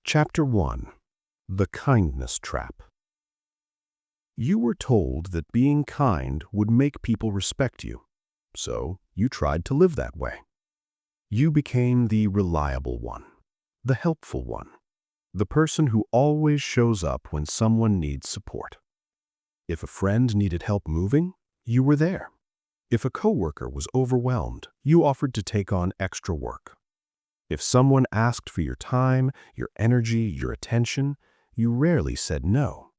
Chapter 1. The Kindness Trap. You were told that being kind would make people respect you, so you tried to live that way. You became the reliable one, the helpful one, the person who always shows up when someone needs support. If a friend needed help moving, you were there. If a coworker was overwhelmed, you offered to take on extra work. If someone asked for your time, your energy, your attention, you rarely said no.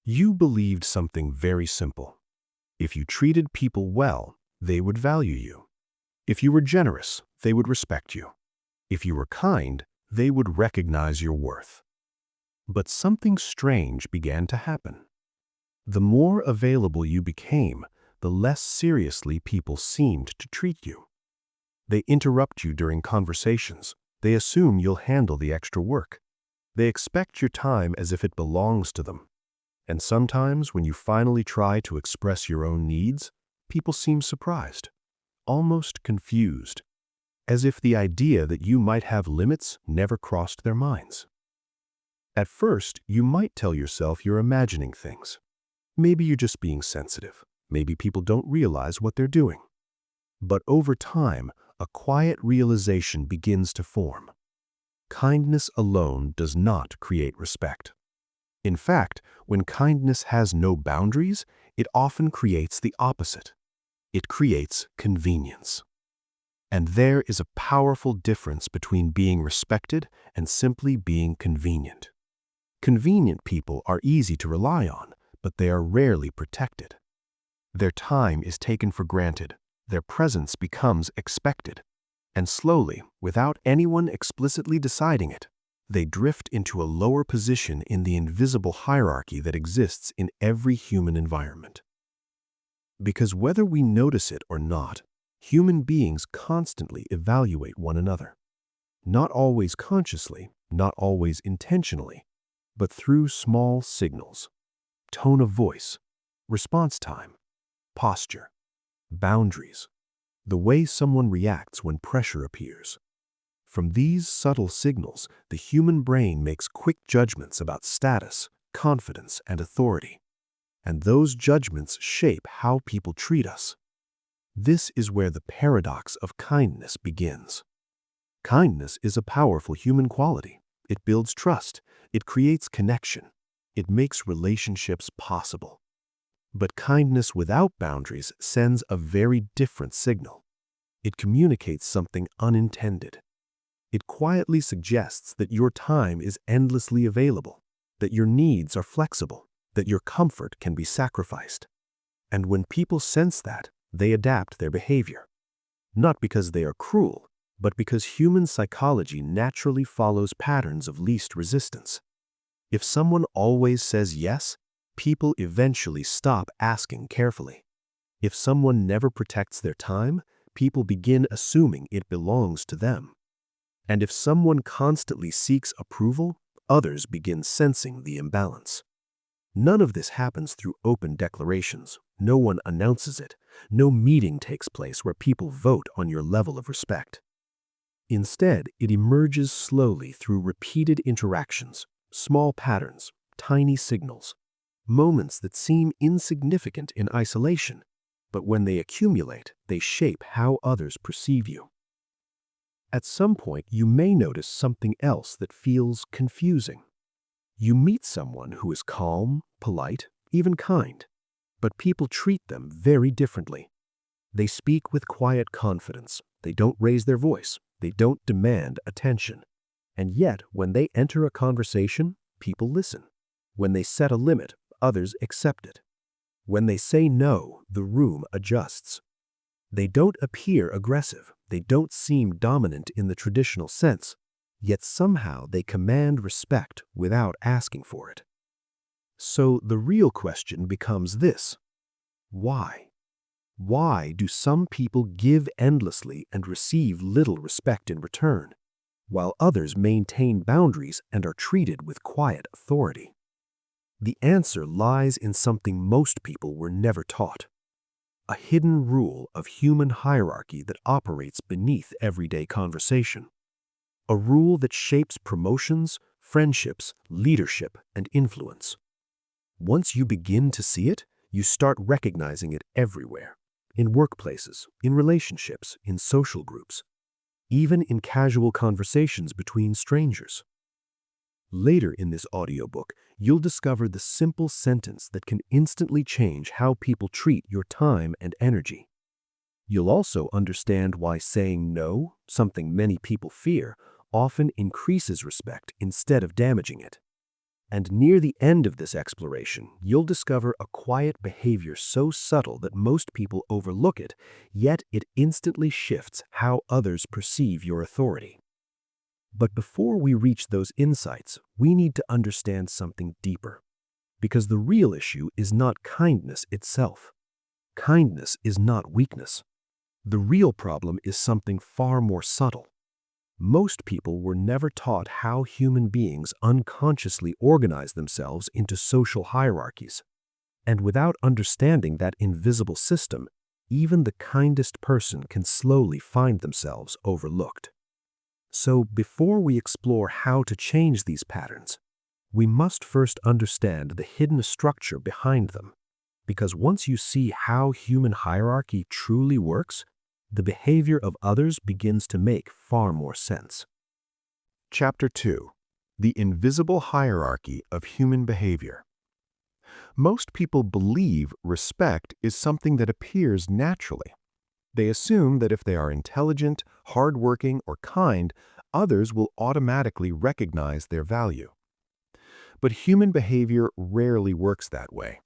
You believed something very simple. If you treated people well, they would value you. If you were generous, they would respect you. If you were kind, they would recognize your worth. But something strange began to happen. The more available you became, the less seriously people seemed to treat you. They interrupt you during conversations. They assume you'll handle the extra work. They expect your time as if it belongs to them. And sometimes, when you finally try to express your own needs, people seem surprised, almost confused, as if the idea that you might have limits never crossed their minds. At first, you might tell yourself you're imagining things. Maybe you're just being sensitive. Maybe people don't realize what they're doing. But over time, a quiet realization begins to form. Kindness alone does not create respect. In fact, when kindness has no boundaries, it often creates the opposite. It creates convenience. And there is a powerful difference between being respected and simply being convenient. Convenient people are easy to rely on, but they are rarely protected. Their time is taken for granted. Their presence becomes expected. And slowly, without anyone explicitly deciding it, they drift into a lower position in the invisible hierarchy that exists in every human environment. Because whether we notice it or not, human beings constantly evaluate one another. Not always consciously, not always intentionally, but through small signals: tone of voice, response time, posture, boundaries, the way someone reacts when pressure appears. From these subtle signals, the human brain makes quick judgments about status, confidence, and authority. And those judgments shape how people treat us. This is where the paradox of kindness begins. Kindness is a powerful human quality. It builds trust. It creates connection. It makes relationships possible. But kindness without boundaries sends a very different signal. It communicates something unintended. It quietly suggests that your time is endlessly available, that your needs are flexible, that your comfort can be sacrificed. And when people sense that, they adapt their behavior. Not because they are cruel, but because human psychology naturally follows patterns of least resistance. If someone always says yes, people eventually stop asking carefully. If someone never protects their time, people begin assuming it belongs to them. And if someone constantly seeks approval, others begin sensing the imbalance. None of this happens through open declarations. No one announces it. No meeting takes place where people vote on your level of respect. Instead, it emerges slowly through repeated interactions, small patterns, tiny signals. Moments that seem insignificant in isolation, but when they accumulate, they shape how others perceive you. At some point, you may notice something else that feels confusing. You meet someone who is calm, polite, even kind, but people treat them very differently. They speak with quiet confidence. They don't raise their voice. They don't demand attention. And yet, when they enter a conversation, people listen. When they set a limit, others accept it. When they say no, the room adjusts. They don't appear aggressive. They don't seem dominant in the traditional sense, yet somehow they command respect without asking for it. So the real question becomes this: why? Why do some people give endlessly and receive little respect in return, while others maintain boundaries and are treated with quiet authority? The answer lies in something most people were never taught: a hidden rule of human hierarchy that operates beneath everyday conversation. A rule that shapes promotions, friendships, leadership, and influence. Once you begin to see it, you start recognizing it everywhere. In workplaces, in relationships, in social groups, even in casual conversations between strangers. Later in this audiobook, you'll discover the simple sentence that can instantly change how people treat your time and energy. You'll also understand why saying no, something many people fear, often increases respect instead of damaging it. And near the end of this exploration, you'll discover a quiet behavior so subtle that most people overlook it, yet it instantly shifts how others perceive your authority. But before we reach those insights, we need to understand something deeper. Because the real issue is not kindness itself. Kindness is not weakness. The real problem is something far more subtle. Most people were never taught how human beings unconsciously organize themselves into social hierarchies. And without understanding that invisible system, even the kindest person can slowly find themselves overlooked. So before we explore how to change these patterns, we must first understand the hidden structure behind them. Because once you see how human hierarchy truly works, the behavior of others begins to make far more sense. Chapter 2. The Invisible Hierarchy of Human Behavior. Most people believe respect is something that appears naturally. They assume that if they are intelligent, hardworking, or kind, others will automatically recognize their value. But human behavior rarely works that way.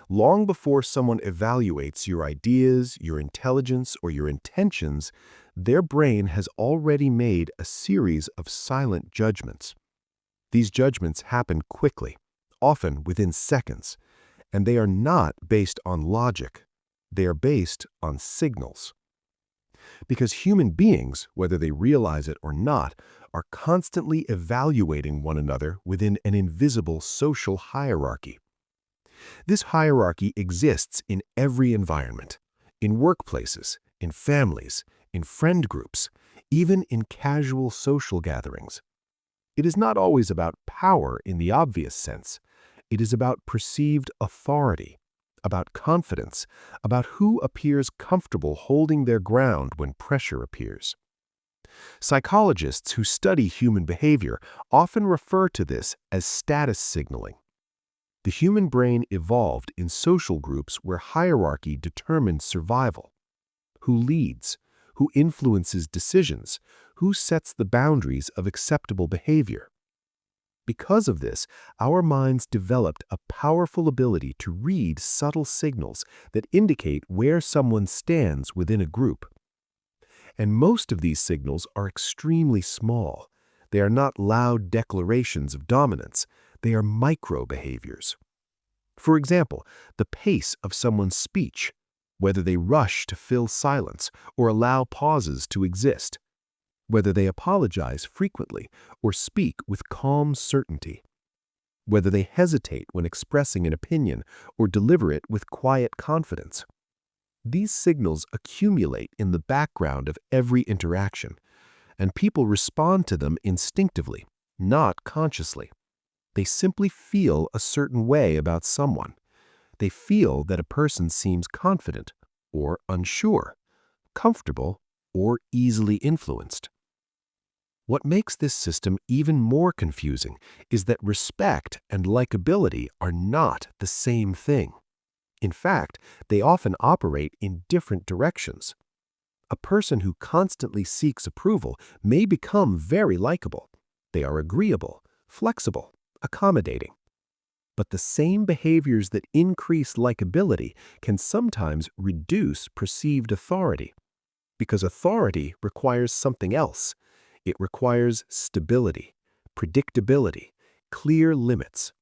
Long before someone evaluates your ideas, your intelligence, or your intentions, their brain has already made a series of silent judgments. These judgments happen quickly, often within seconds, and they are not based on logic. They are based on signals. Because human beings, whether they realize it or not, are constantly evaluating one another within an invisible social hierarchy. This hierarchy exists in every environment, in workplaces, in families, in friend groups, even in casual social gatherings. It is not always about power in the obvious sense. It is about perceived authority, about confidence, about who appears comfortable holding their ground when pressure appears. Psychologists who study human behavior often refer to this as status signaling. The human brain evolved in social groups where hierarchy determined survival. Who leads? Who influences decisions? Who sets the boundaries of acceptable behavior? Because of this, our minds developed a powerful ability to read subtle signals that indicate where someone stands within a group. And most of these signals are extremely small. They are not loud declarations of dominance. They are micro-behaviors. For example, the pace of someone's speech, whether they rush to fill silence or allow pauses to exist, whether they apologize frequently or speak with calm certainty, whether they hesitate when expressing an opinion or deliver it with quiet confidence. These signals accumulate in the background of every interaction, and people respond to them instinctively, not consciously. They simply feel a certain way about someone. They feel that a person seems confident or unsure, comfortable or easily influenced. What makes this system even more confusing is that respect and likability are not the same thing. In fact, they often operate in different directions. A person who constantly seeks approval may become very likable. They are agreeable, flexible, accommodating. But the same behaviors that increase likability can sometimes reduce perceived authority. Because authority requires something else. It requires stability, predictability, clear limits.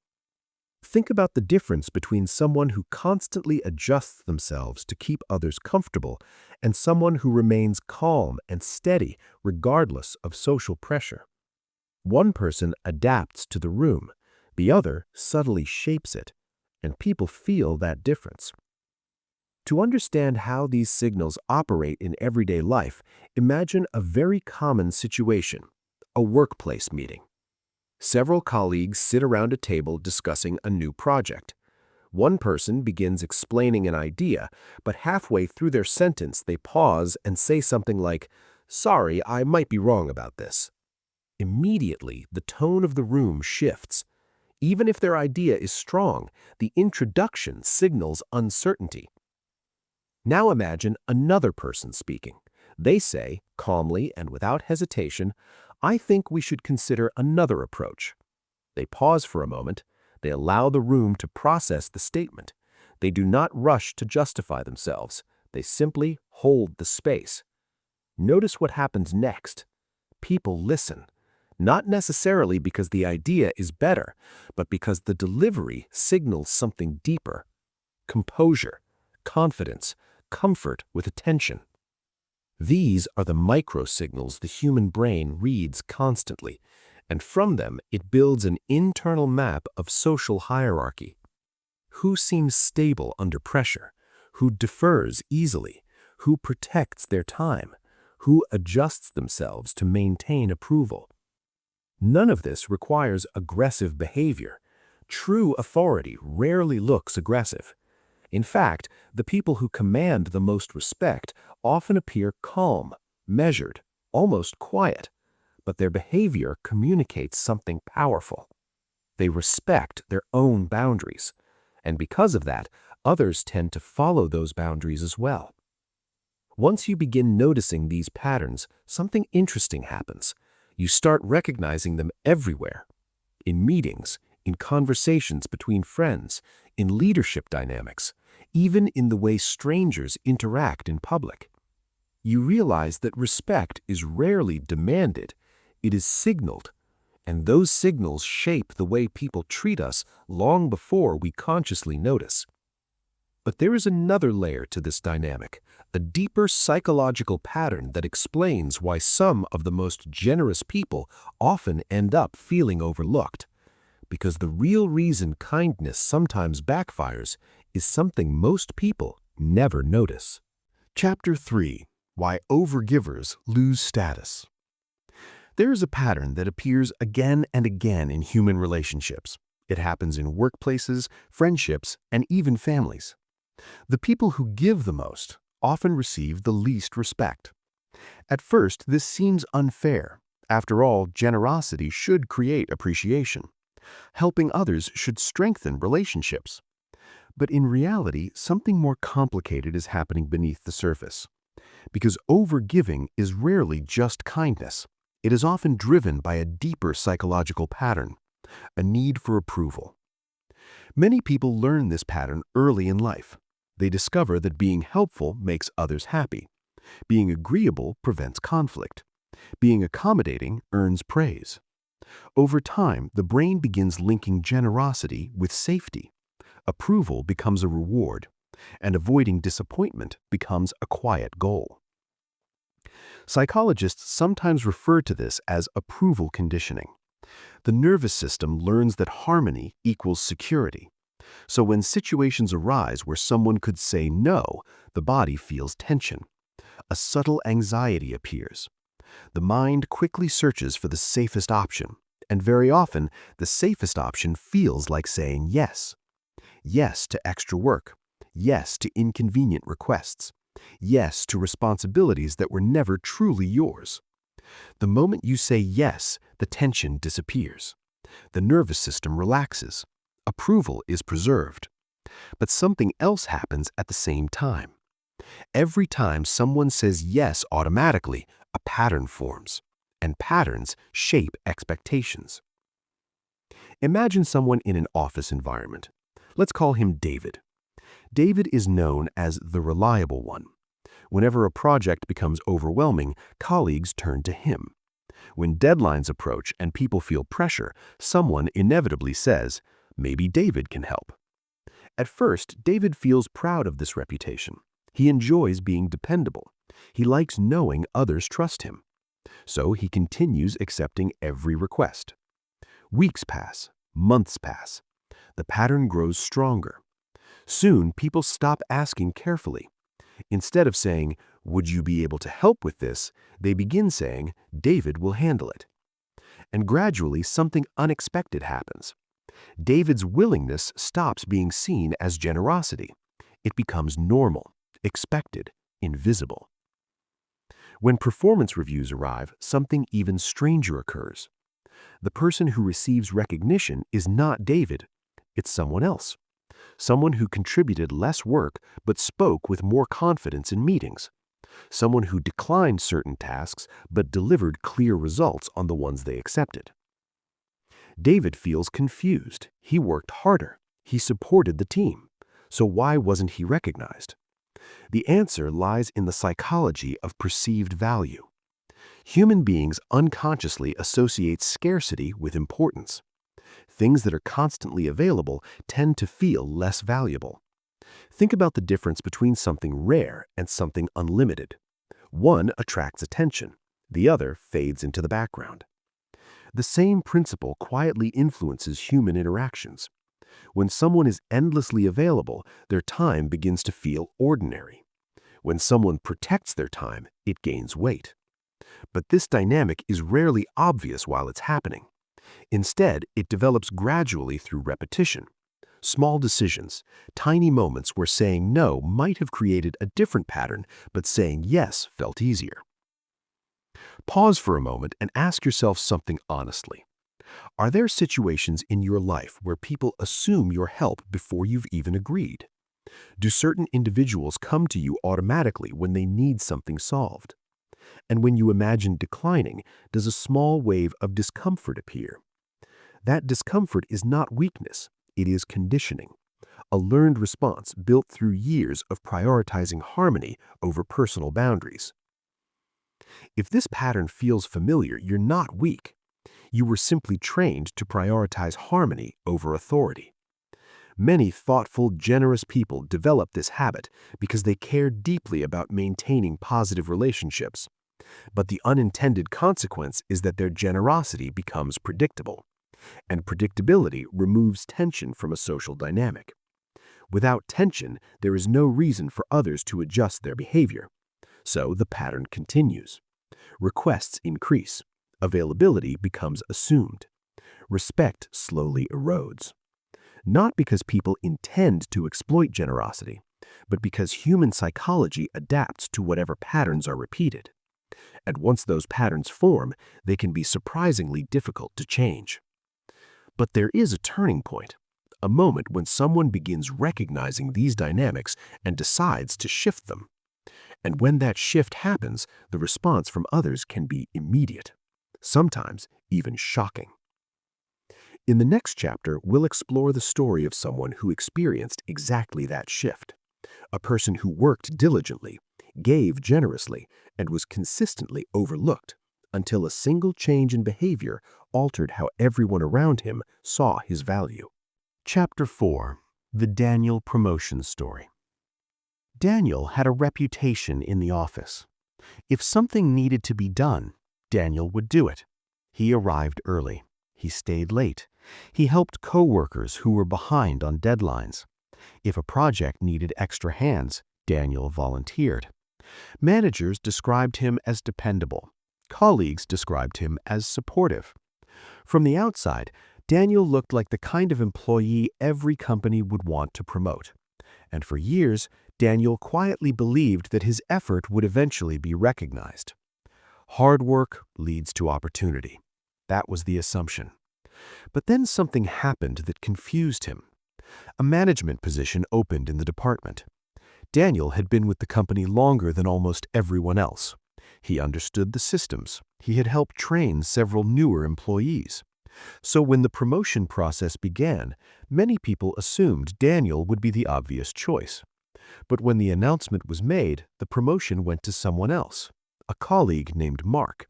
Think about the difference between someone who constantly adjusts themselves to keep others comfortable and someone who remains calm and steady regardless of social pressure. One person adapts to the room, the other subtly shapes it, and people feel that difference. To understand how these signals operate in everyday life, imagine a very common situation, a workplace meeting. Several colleagues sit around a table discussing a new project. One person begins explaining an idea, but halfway through their sentence they pause and say something like, "Sorry, I might be wrong about this." Immediately, the tone of the room shifts. Even if their idea is strong, the introduction signals uncertainty. Now imagine another person speaking. They say, calmly and without hesitation, "I think we should consider another approach." They pause for a moment. They allow the room to process the statement. They do not rush to justify themselves. They simply hold the space. Notice what happens next. People listen, not necessarily because the idea is better, but because the delivery signals something deeper: composure, confidence, comfort with attention. These are the micro-signals the human brain reads constantly, and from them it builds an internal map of social hierarchy. Who seems stable under pressure? Who defers easily? Who protects their time? Who adjusts themselves to maintain approval? None of this requires aggressive behavior. True authority rarely looks aggressive. In fact, the people who command the most respect often appear calm, measured, almost quiet, but their behavior communicates something powerful. They respect their own boundaries, and because of that, others tend to follow those boundaries as well. Once you begin noticing these patterns, something interesting happens. You start recognizing them everywhere. In meetings, in conversations between friends, in leadership dynamics, even in the way strangers interact in public. You realize that respect is rarely demanded, it is signaled, and those signals shape the way people treat us long before we consciously notice. But there is another layer to this dynamic, a deeper psychological pattern that explains why some of the most generous people often end up feeling overlooked. Because the real reason kindness sometimes backfires is something most people never notice. Chapter 3: Why Overgivers Lose Status. There is a pattern that appears again and again in human relationships. It happens in workplaces, friendships, and even families. The people who give the most often receive the least respect. At first, this seems unfair. After all, generosity should create appreciation. Helping others should strengthen relationships. But in reality, something more complicated is happening beneath the surface. Because overgiving is rarely just kindness. It is often driven by a deeper psychological pattern, a need for approval. Many people learn this pattern early in life. They discover that being helpful makes others happy. Being agreeable prevents conflict. Being accommodating earns praise. Over time, the brain begins linking generosity with safety. Approval becomes a reward, and avoiding disappointment becomes a quiet goal. Psychologists sometimes refer to this as approval conditioning. The nervous system learns that harmony equals security. So when situations arise where someone could say no, the body feels tension. A subtle anxiety appears. The mind quickly searches for the safest option, and very often, the safest option feels like saying yes. Yes to extra work. Yes to inconvenient requests. Yes to responsibilities that were never truly yours. The moment you say yes, the tension disappears. The nervous system relaxes. Approval is preserved. But something else happens at the same time. Every time someone says yes automatically, a pattern forms, and patterns shape expectations. Imagine someone in an office environment. Let's call him David. David is known as the reliable one. Whenever a project becomes overwhelming, colleagues turn to him. When deadlines approach and people feel pressure, someone inevitably says, "Maybe David can help." At first, David feels proud of this reputation. He enjoys being dependable. He likes knowing others trust him. So he continues accepting every request. Weeks pass, months pass. The pattern grows stronger. Soon, people stop asking carefully. Instead of saying, "Would you be able to help with this?" they begin saying, "David will handle it." and gradually something unexpected happens. David's willingness stops being seen as generosity. It becomes normal, expected, invisible. When performance reviews arrive, something even stranger occurs. The person who receives recognition is not David, it's someone else. Someone who contributed less work but spoke with more confidence in meetings. Someone who declined certain tasks but delivered clear results on the ones they accepted. David feels confused. He worked harder. He supported the team. So why wasn't he recognized? The answer lies in the psychology of perceived value. Human beings unconsciously associate scarcity with importance. Things that are constantly available tend to feel less valuable. Think about the difference between something rare and something unlimited. One attracts attention. The other fades into the background. The same principle quietly influences human interactions. When someone is endlessly available, their time begins to feel ordinary. When someone protects their time, it gains weight. But this dynamic is rarely obvious while it's happening. Instead, it develops gradually through repetition. Small decisions, tiny moments where saying no might have created a different pattern, but saying yes felt easier. Pause for a moment and ask yourself something honestly. Are there situations in your life where people assume your help before you've even agreed? Do certain individuals come to you automatically when they need something solved? And when you imagine declining, does a small wave of discomfort appear? That discomfort is not weakness, it is conditioning, a learned response built through years of prioritizing harmony over personal boundaries. If this pattern feels familiar, you're not weak. You were simply trained to prioritize harmony over authority. Many thoughtful, generous people develop this habit because they care deeply about maintaining positive relationships. But the unintended consequence is that their generosity becomes predictable, and predictability removes tension from a social dynamic. Without tension, there is no reason for others to adjust their behavior. So the pattern continues. Requests increase. Availability becomes assumed. Respect slowly erodes. Not because people intend to exploit generosity, but because human psychology adapts to whatever patterns are repeated. And once those patterns form, they can be surprisingly difficult to change. But there is a turning point, a moment when someone begins recognizing these dynamics and decides to shift them. And when that shift happens, the response from others can be immediate, sometimes even shocking. In the next chapter, we'll explore the story of someone who experienced exactly that shift, a person who worked diligently, gave generously, and was consistently overlooked until a single change in behavior altered how everyone around him saw his value. Chapter 4. The Daniel Promotion Story. Daniel had a reputation in the office. If something needed to be done, Daniel would do it. He arrived early. He stayed late. He helped coworkers who were behind on deadlines. If a project needed extra hands, Daniel volunteered. Managers described him as dependable. Colleagues described him as supportive. From the outside, Daniel looked like the kind of employee every company would want to promote. And for years, Daniel quietly believed that his effort would eventually be recognized. Hard work leads to opportunity. That was the assumption. But then something happened that confused him. A management position opened in the department. Daniel had been with the company longer than almost everyone else. He understood the systems. He had helped train several newer employees. So when the promotion process began, many people assumed Daniel would be the obvious choice. But when the announcement was made, the promotion went to someone else, a colleague named Mark.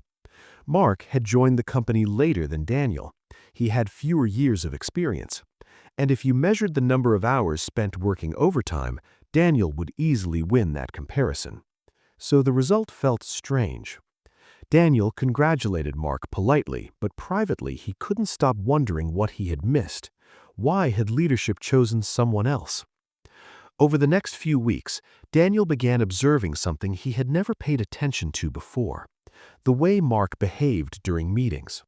Mark had joined the company later than Daniel. He had fewer years of experience. And if you measured the number of hours spent working overtime, Daniel would easily win that comparison. So the result felt strange. Daniel congratulated Mark politely, but privately he couldn't stop wondering what he had missed. Why had leadership chosen someone else? Over the next few weeks, Daniel began observing something he had never paid attention to before: the way Mark behaved during meetings.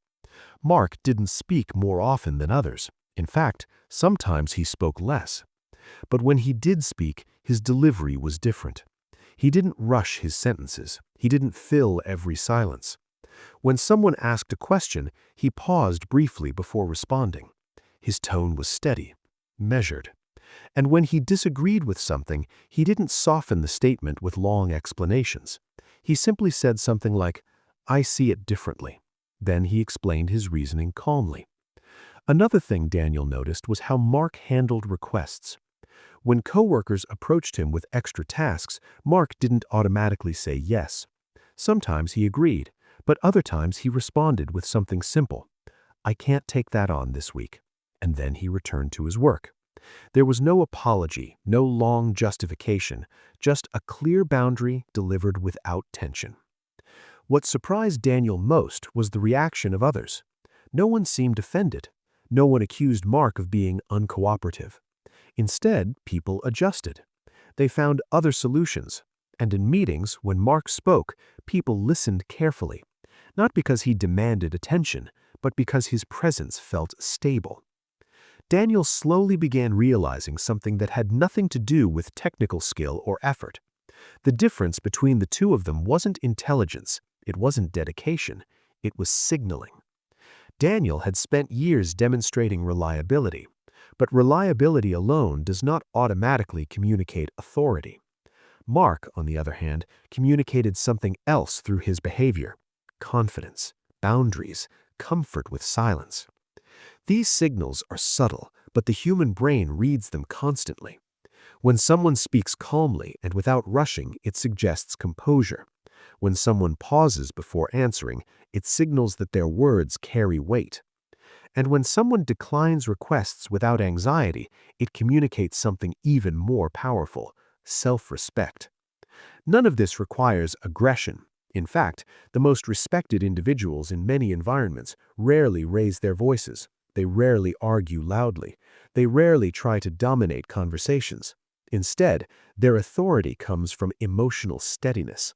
Mark didn't speak more often than others. In fact, sometimes he spoke less. But when he did speak, his delivery was different. He didn't rush his sentences. He didn't fill every silence. When someone asked a question, he paused briefly before responding. His tone was steady, measured. And when he disagreed with something, he didn't soften the statement with long explanations. He simply said something like, "I see it differently." Then he explained his reasoning calmly. Another thing Daniel noticed was how Mark handled requests. When coworkers approached him with extra tasks, Mark didn't automatically say yes. Sometimes he agreed, but other times he responded with something simple. "I can't take that on this week." And then he returned to his work. There was no apology, no long justification, just a clear boundary delivered without tension. What surprised Daniel most was the reaction of others. No one seemed offended. No one accused Mark of being uncooperative. Instead, people adjusted. They found other solutions. And in meetings, when Mark spoke, people listened carefully. Not because he demanded attention, but because his presence felt stable. Daniel slowly began realizing something that had nothing to do with technical skill or effort. The difference between the two of them wasn't intelligence, it wasn't dedication, it was signaling. Daniel had spent years demonstrating reliability, but reliability alone does not automatically communicate authority. Mark, on the other hand, communicated something else through his behavior: confidence, boundaries, comfort with silence. These signals are subtle, but the human brain reads them constantly. When someone speaks calmly and without rushing, it suggests composure. When someone pauses before answering, it signals that their words carry weight. And when someone declines requests without anxiety, it communicates something even more powerful: self-respect. None of this requires aggression. In fact, the most respected individuals in many environments rarely raise their voices. They rarely argue loudly. They rarely try to dominate conversations. Instead, their authority comes from emotional steadiness.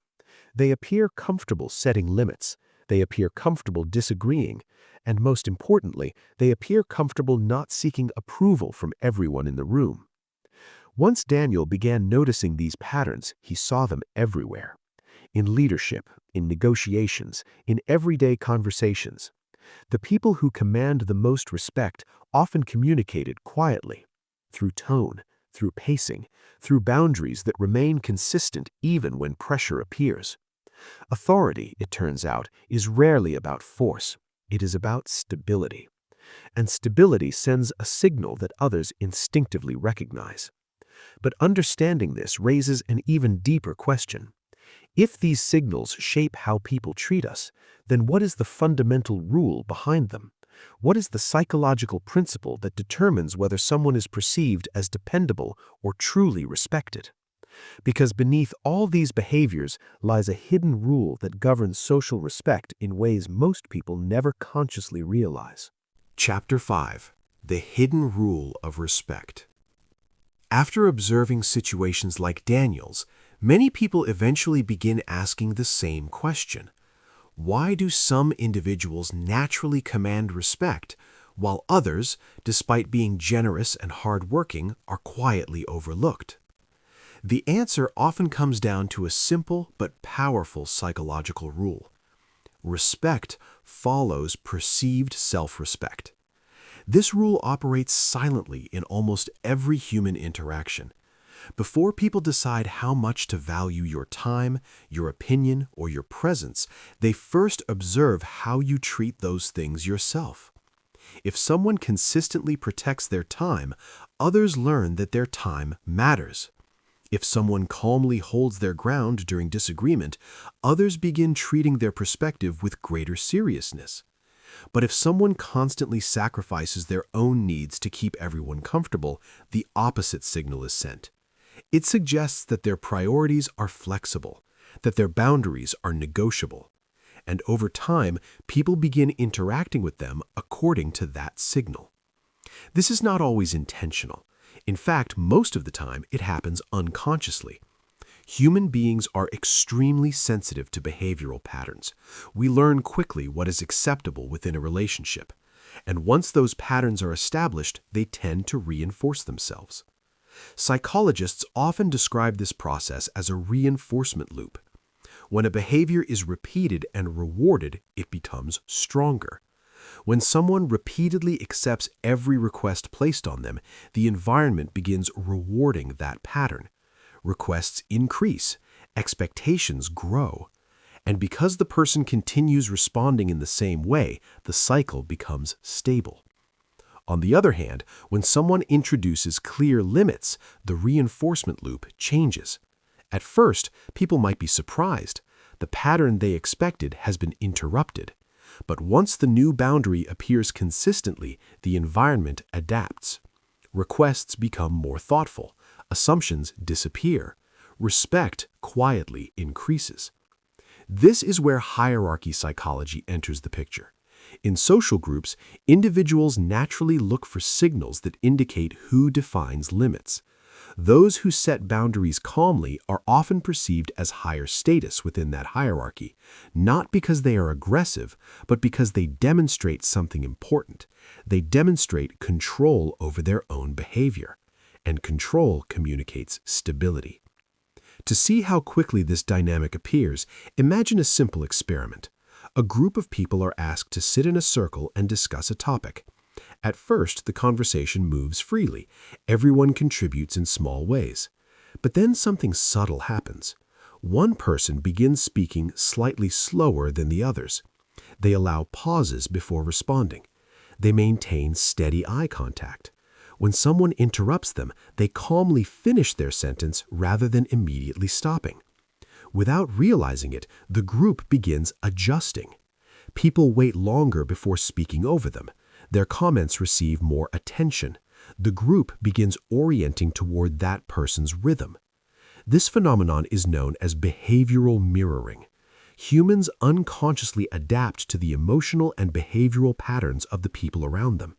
They appear comfortable setting limits. They appear comfortable disagreeing. And most importantly, they appear comfortable not seeking approval from everyone in the room. Once Daniel began noticing these patterns, he saw them everywhere. In leadership, in negotiations, in everyday conversations. The people who command the most respect often communicated quietly, through tone, through pacing, through boundaries that remain consistent even when pressure appears. Authority, it turns out, is rarely about force. It is about stability. And stability sends a signal that others instinctively recognize. But understanding this raises an even deeper question. If these signals shape how people treat us, then what is the fundamental rule behind them? What is the psychological principle that determines whether someone is perceived as dependable or truly respected? Because beneath all these behaviors lies a hidden rule that governs social respect in ways most people never consciously realize. Chapter 5: The Hidden Rule of Respect. After observing situations like Daniel's, many people eventually begin asking the same question. Why do some individuals naturally command respect, while others, despite being generous and hardworking, are quietly overlooked? The answer often comes down to a simple but powerful psychological rule. Respect follows perceived self-respect. This rule operates silently in almost every human interaction. Before people decide how much to value your time, your opinion, or your presence, they first observe how you treat those things yourself. If someone consistently protects their time, others learn that their time matters. If someone calmly holds their ground during disagreement, others begin treating their perspective with greater seriousness. But if someone constantly sacrifices their own needs to keep everyone comfortable, the opposite signal is sent. It suggests that their priorities are flexible, that their boundaries are negotiable. And over time, people begin interacting with them according to that signal. This is not always intentional. In fact, most of the time, it happens unconsciously. Human beings are extremely sensitive to behavioral patterns. We learn quickly what is acceptable within a relationship. And once those patterns are established, they tend to reinforce themselves. Psychologists often describe this process as a reinforcement loop. When a behavior is repeated and rewarded, it becomes stronger. When someone repeatedly accepts every request placed on them, the environment begins rewarding that pattern. Requests increase, expectations grow, and because the person continues responding in the same way, the cycle becomes stable. On the other hand, when someone introduces clear limits, the reinforcement loop changes. At first, people might be surprised. The pattern they expected has been interrupted. But once the new boundary appears consistently, the environment adapts. Requests become more thoughtful. Assumptions disappear. Respect quietly increases. This is where hierarchy psychology enters the picture. In social groups, individuals naturally look for signals that indicate who defines limits. Those who set boundaries calmly are often perceived as higher status within that hierarchy, not because they are aggressive, but because they demonstrate something important. They demonstrate control over their own behavior, and control communicates stability. To see how quickly this dynamic appears, imagine a simple experiment. A group of people are asked to sit in a circle and discuss a topic. At first, the conversation moves freely. Everyone contributes in small ways. But then something subtle happens. One person begins speaking slightly slower than the others. They allow pauses before responding. They maintain steady eye contact. When someone interrupts them, they calmly finish their sentence rather than immediately stopping. Without realizing it, the group begins adjusting. People wait longer before speaking over them. Their comments receive more attention. The group begins orienting toward that person's rhythm. This phenomenon is known as behavioral mirroring. Humans unconsciously adapt to the emotional and behavioral patterns of the people around them.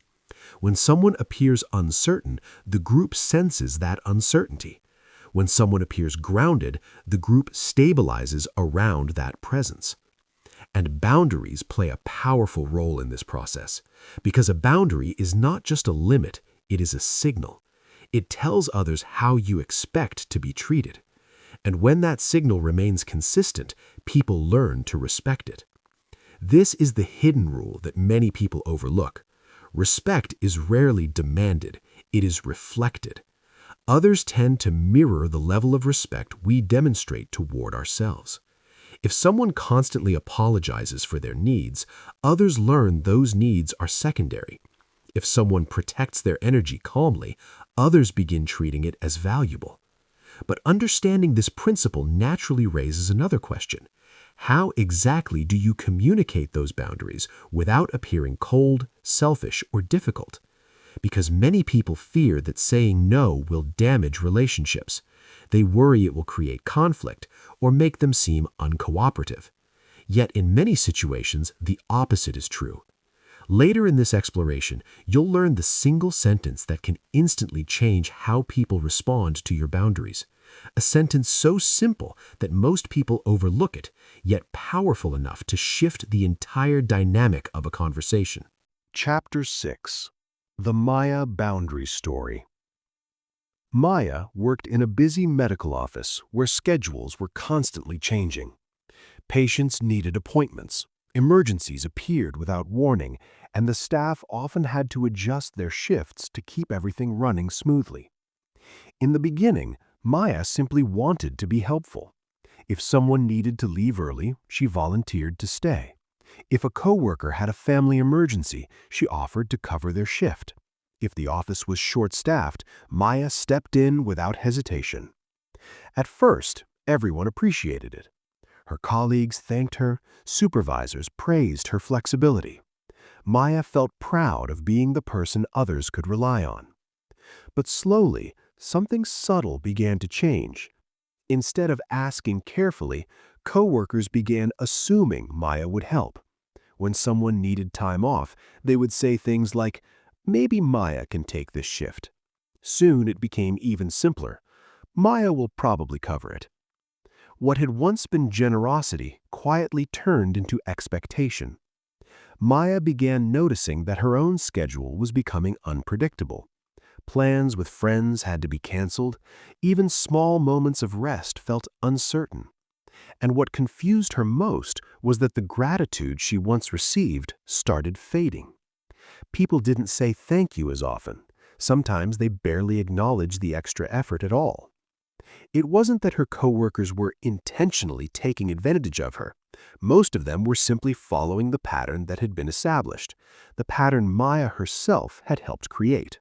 When someone appears uncertain, the group senses that uncertainty. When someone appears grounded, the group stabilizes around that presence. And boundaries play a powerful role in this process, because a boundary is not just a limit, it is a signal. It tells others how you expect to be treated. And when that signal remains consistent, people learn to respect it. This is the hidden rule that many people overlook. Respect is rarely demanded, it is reflected. Others tend to mirror the level of respect we demonstrate toward ourselves. If someone constantly apologizes for their needs, others learn those needs are secondary. If someone protects their energy calmly, others begin treating it as valuable. But understanding this principle naturally raises another question. How exactly do you communicate those boundaries without appearing cold, selfish, or difficult? Because many people fear that saying no will damage relationships. They worry it will create conflict or make them seem uncooperative. Yet in many situations, the opposite is true. Later in this exploration, you'll learn the single sentence that can instantly change how people respond to your boundaries. A sentence so simple that most people overlook it, yet powerful enough to shift the entire dynamic of a conversation. Chapter 6. The Maya Boundary Story. Maya worked in a busy medical office where schedules were constantly changing. Patients needed appointments, emergencies appeared without warning, and the staff often had to adjust their shifts to keep everything running smoothly. In the beginning, Maya simply wanted to be helpful. If someone needed to leave early, she volunteered to stay. If a coworker had a family emergency, she offered to cover their shift. If the office was short-staffed, Maya stepped in without hesitation. At first, everyone appreciated it. Her colleagues thanked her, supervisors praised her flexibility. Maya felt proud of being the person others could rely on. But slowly, something subtle began to change. Instead of asking carefully, coworkers began assuming Maya would help. When someone needed time off, they would say things like, "Maybe Maya can take this shift." Soon it became even simpler. "Maya will probably cover it." What had once been generosity quietly turned into expectation. Maya began noticing that her own schedule was becoming unpredictable. Plans with friends had to be canceled. Even small moments of rest felt uncertain. And what confused her most was that the gratitude she once received started fading. People didn't say thank you as often. Sometimes they barely acknowledged the extra effort at all. It wasn't that her coworkers were intentionally taking advantage of her. Most of them were simply following the pattern that had been established, the pattern Maya herself had helped create.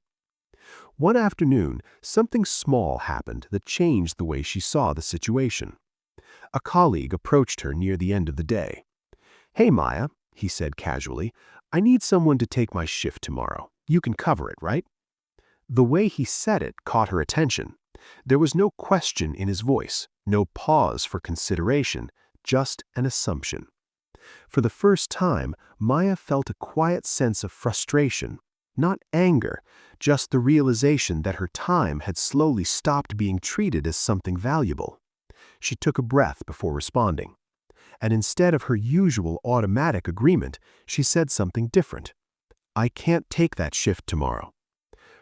One afternoon, something small happened that changed the way she saw the situation. A colleague approached her near the end of the day. "Hey Maya," he said casually, "I need someone to take my shift tomorrow. You can cover it, right?" The way he said it caught her attention. There was no question in his voice, no pause for consideration, just an assumption. For the first time, Maya felt a quiet sense of frustration, not anger, just the realization that her time had slowly stopped being treated as something valuable. She took a breath before responding. And instead of her usual automatic agreement, she said something different. "I can't take that shift tomorrow."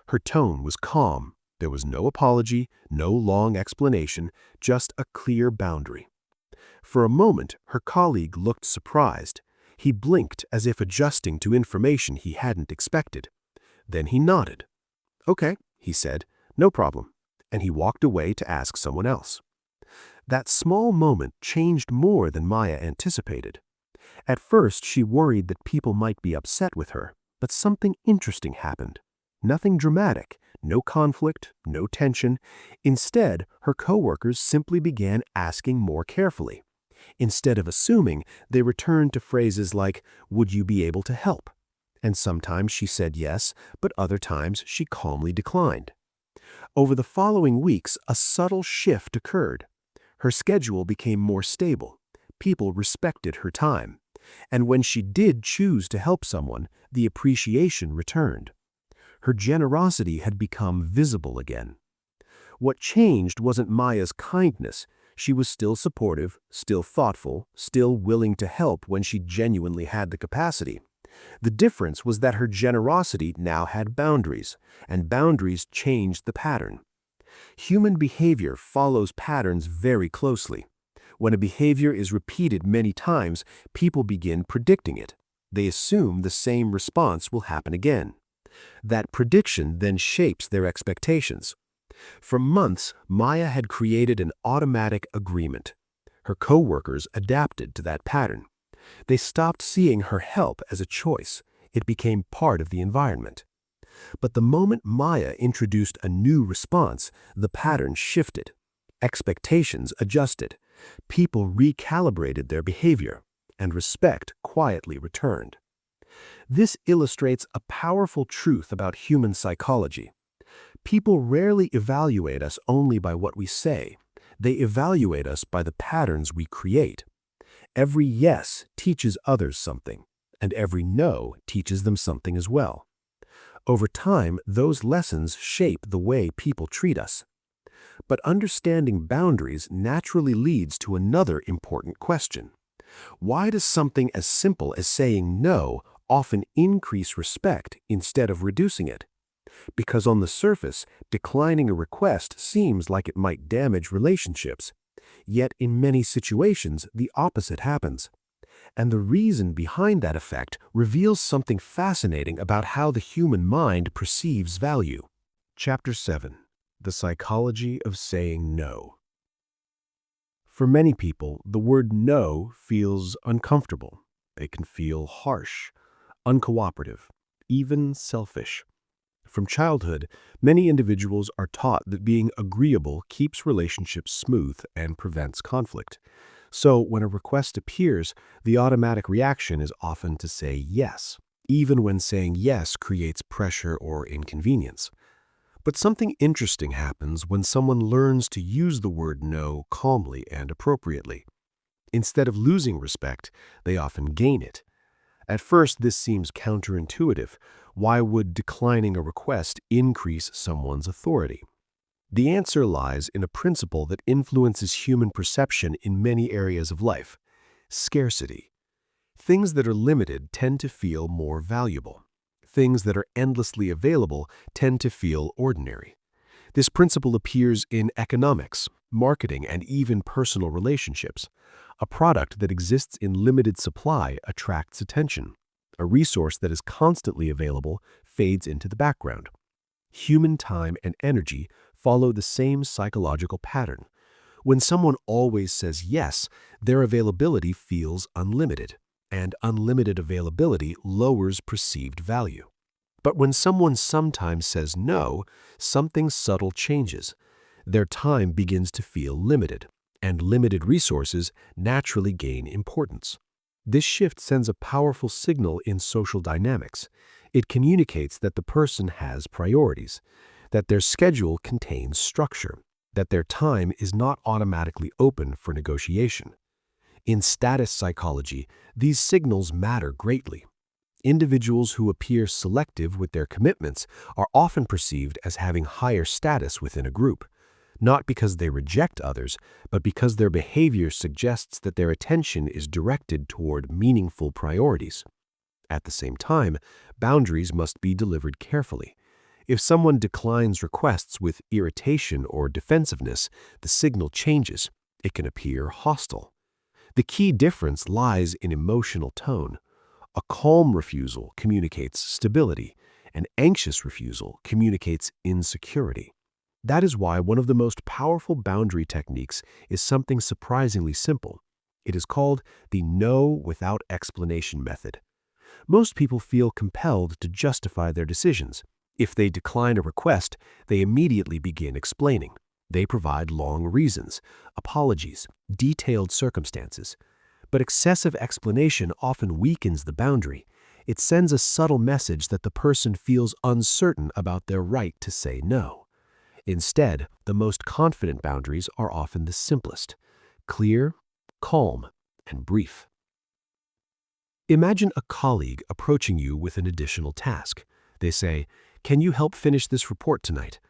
Her tone was calm. There was no apology, no long explanation, just a clear boundary. For a moment, her colleague looked surprised. He blinked as if adjusting to information he hadn't expected. Then he nodded. "Okay," he said, "no problem," and he walked away to ask someone else. That small moment changed more than Maya anticipated. At first, she worried that people might be upset with her, but something interesting happened. Nothing dramatic, no conflict, no tension. Instead, her coworkers simply began asking more carefully. Instead of assuming, they returned to phrases like, "Would you be able to help?" And sometimes she said yes, but other times she calmly declined. Over the following weeks, a subtle shift occurred. Her schedule became more stable. People respected her time. And when she did choose to help someone, the appreciation returned. Her generosity had become visible again. What changed wasn't Maya's kindness. She was still supportive, still thoughtful, still willing to help when she genuinely had the capacity. The difference was that her generosity now had boundaries, and boundaries changed the pattern. Human behavior follows patterns very closely. When a behavior is repeated many times, people begin predicting it. They assume the same response will happen again. That prediction then shapes their expectations. For months, Maya had created an automatic agreement. Her coworkers adapted to that pattern. They stopped seeing her help as a choice. It became part of the environment. But the moment Maya introduced a new response, the pattern shifted. Expectations adjusted. People recalibrated their behavior, and respect quietly returned. This illustrates a powerful truth about human psychology. People rarely evaluate us only by what we say. They evaluate us by the patterns we create. Every yes teaches others something, and every no teaches them something as well. Over time, those lessons shape the way people treat us. But understanding boundaries naturally leads to another important question. Why does something as simple as saying no often increase respect instead of reducing it? Because on the surface, declining a request seems like it might damage relationships. Yet in many situations, the opposite happens. And the reason behind that effect reveals something fascinating about how the human mind perceives value. Chapter 7. The Psychology of Saying No. For many people, the word no feels uncomfortable. It can feel harsh, uncooperative, even selfish. From childhood, many individuals are taught that being agreeable keeps relationships smooth and prevents conflict. So when a request appears, the automatic reaction is often to say yes, even when saying yes creates pressure or inconvenience. But something interesting happens when someone learns to use the word no calmly and appropriately. Instead of losing respect, they often gain it. At first, this seems counterintuitive. Why would declining a request increase someone's authority? The answer lies in a principle that influences human perception in many areas of life: scarcity. Things that are limited tend to feel more valuable. Things that are endlessly available tend to feel ordinary. This principle appears in economics, marketing, and even personal relationships. A product that exists in limited supply attracts attention. A resource that is constantly available fades into the background. Human time and energy follow the same psychological pattern. When someone always says yes, their availability feels unlimited, and unlimited availability lowers perceived value. But when someone sometimes says no, something subtle changes. Their time begins to feel limited, and limited resources naturally gain importance. This shift sends a powerful signal in social dynamics. It communicates that the person has priorities, that their schedule contains structure, that their time is not automatically open for negotiation. In status psychology, these signals matter greatly. Individuals who appear selective with their commitments are often perceived as having higher status within a group, not because they reject others, but because their behavior suggests that their attention is directed toward meaningful priorities. At the same time, boundaries must be delivered carefully. If someone declines requests with irritation or defensiveness, the signal changes. It can appear hostile. The key difference lies in emotional tone. A calm refusal communicates stability. An anxious refusal communicates insecurity. That is why one of the most powerful boundary techniques is something surprisingly simple. It is called the no without explanation method. Most people feel compelled to justify their decisions. If they decline a request, they immediately begin explaining. They provide long reasons, apologies, detailed circumstances. But excessive explanation often weakens the boundary. It sends a subtle message that the person feels uncertain about their right to say no. Instead, the most confident boundaries are often the simplest: clear, calm, and brief. Imagine a colleague approaching you with an additional task. They say, "Can you help finish this report tonight?"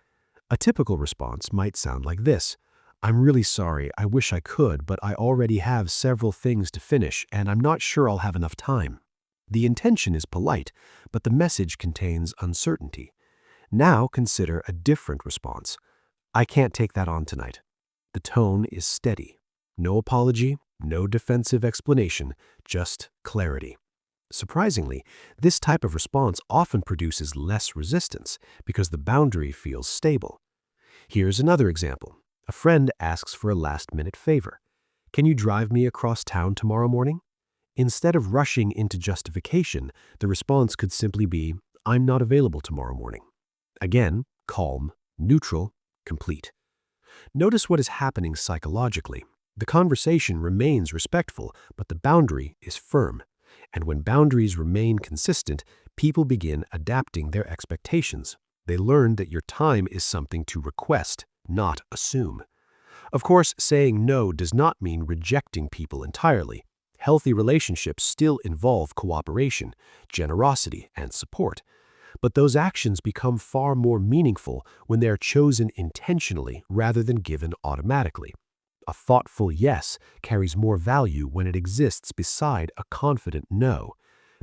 A typical response might sound like this: "I'm really sorry, I wish I could, but I already have several things to finish, and I'm not sure I'll have enough time." The intention is polite, but the message contains uncertainty. Now consider a different response. "I can't take that on tonight." The tone is steady. No apology, no defensive explanation, just clarity. Surprisingly, this type of response often produces less resistance because the boundary feels stable. Here's another example. A friend asks for a last-minute favor. "Can you drive me across town tomorrow morning?" Instead of rushing into justification, the response could simply be, "I'm not available tomorrow morning." Again, calm, neutral, complete. Notice what is happening psychologically. The conversation remains respectful, but the boundary is firm. And when boundaries remain consistent, people begin adapting their expectations. They learn that your time is something to request, not assume. Of course, saying no does not mean rejecting people entirely. Healthy relationships still involve cooperation, generosity, and support. But those actions become far more meaningful when they are chosen intentionally rather than given automatically. A thoughtful yes carries more value when it exists beside a confident no,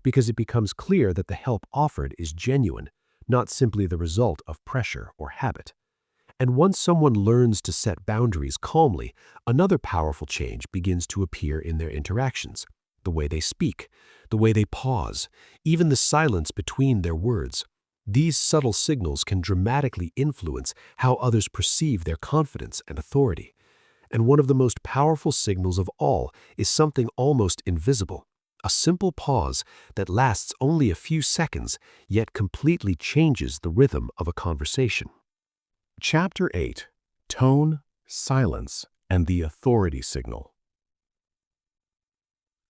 because it becomes clear that the help offered is genuine, not simply the result of pressure or habit. And once someone learns to set boundaries calmly, another powerful change begins to appear in their interactions. The way they speak, the way they pause, even the silence between their words. These subtle signals can dramatically influence how others perceive their confidence and authority. And one of the most powerful signals of all is something almost invisible: a simple pause that lasts only a few seconds, yet completely changes the rhythm of a conversation. Chapter 8: Tone, Silence, and the Authority Signal.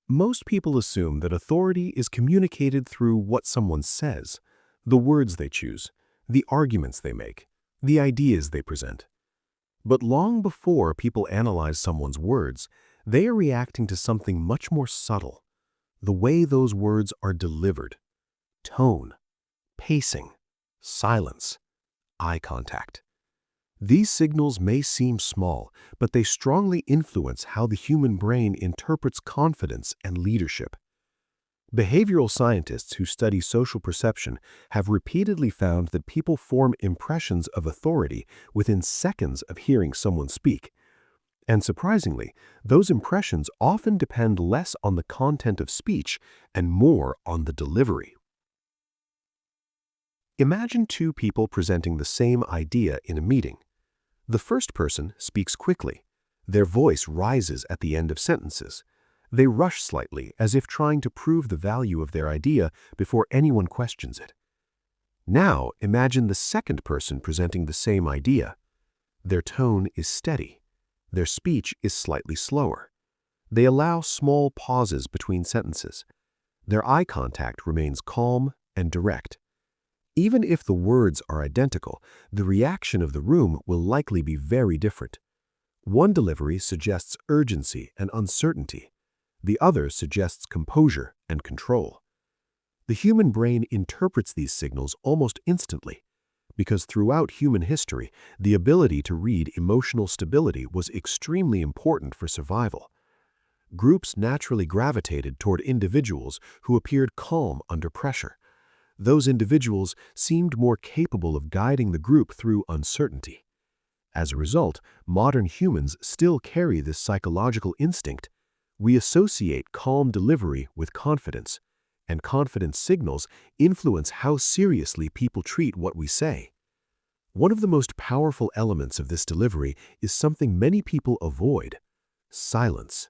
Most people assume that authority is communicated through what someone says, the words they choose, the arguments they make, the ideas they present. But long before people analyze someone's words, they are reacting to something much more subtle: the way those words are delivered. Tone, pacing, silence, eye contact. These signals may seem small, but they strongly influence how the human brain interprets confidence and leadership. Behavioral scientists who study social perception have repeatedly found that people form impressions of authority within seconds of hearing someone speak. And surprisingly, those impressions often depend less on the content of speech and more on the delivery. Imagine two people presenting the same idea in a meeting. The first person speaks quickly. Their voice rises at the end of sentences. They rush slightly, as if trying to prove the value of their idea before anyone questions it. Now, imagine the second person presenting the same idea. Their tone is steady. Their speech is slightly slower. They allow small pauses between sentences. Their eye contact remains calm and direct. Even if the words are identical, the reaction of the room will likely be very different. One delivery suggests urgency and uncertainty. The other suggests composure and control. The human brain interprets these signals almost instantly, because throughout human history, the ability to read emotional stability was extremely important for survival. Groups naturally gravitated toward individuals who appeared calm under pressure. Those individuals seemed more capable of guiding the group through uncertainty. As a result, modern humans still carry this psychological instinct. We associate calm delivery with confidence, and confidence signals influence how seriously people treat what we say. One of the most powerful elements of this delivery is something many people avoid: silence.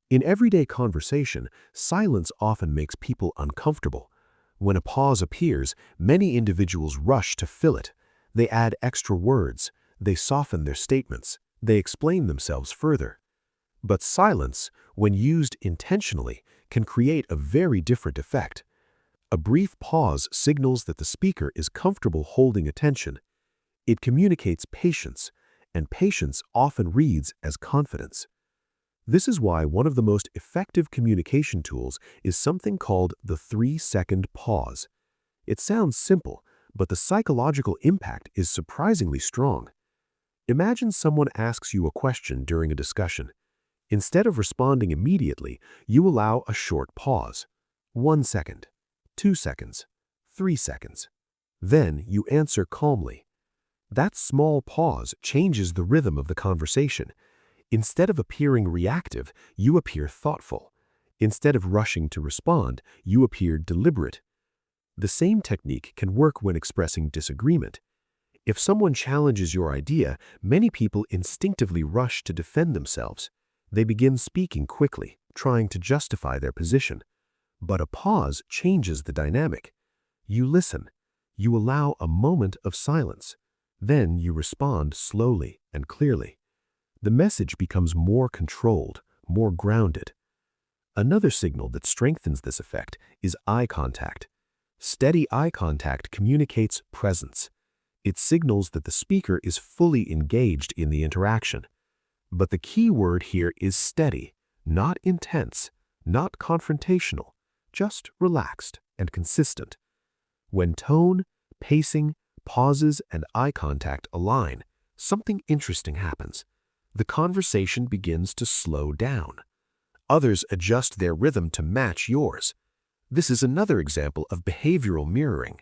In everyday conversation, silence often makes people uncomfortable. When a pause appears, many individuals rush to fill it. They add extra words, they soften their statements, they explain themselves further. But silence, when used intentionally, can create a very different effect. A brief pause signals that the speaker is comfortable holding attention. It communicates patience, and patience often reads as confidence. This is why one of the most effective communication tools is something called the 3-second pause. It sounds simple, but the psychological impact is surprisingly strong. Imagine someone asks you a question during a discussion. Instead of responding immediately, you allow a short pause. 1 second, 2 seconds, 3 seconds. Then you answer calmly. That small pause changes the rhythm of the conversation. Instead of appearing reactive, you appear thoughtful. Instead of rushing to respond, you appear deliberate. The same technique can work when expressing disagreement. If someone challenges your idea, many people instinctively rush to defend themselves. They begin speaking quickly, trying to justify their position. But a pause changes the dynamic. You listen. You allow a moment of silence. Then you respond slowly and clearly. The message becomes more controlled, more grounded. Another signal that strengthens this effect is eye contact. Steady eye contact communicates presence. It signals that the speaker is fully engaged in the interaction. But the key word here is steady, not intense, not confrontational, just relaxed and consistent. When tone, pacing, pauses, and eye contact align, something interesting happens. The conversation begins to slow down. Others adjust their rhythm to match yours. This is another example of behavioral mirroring.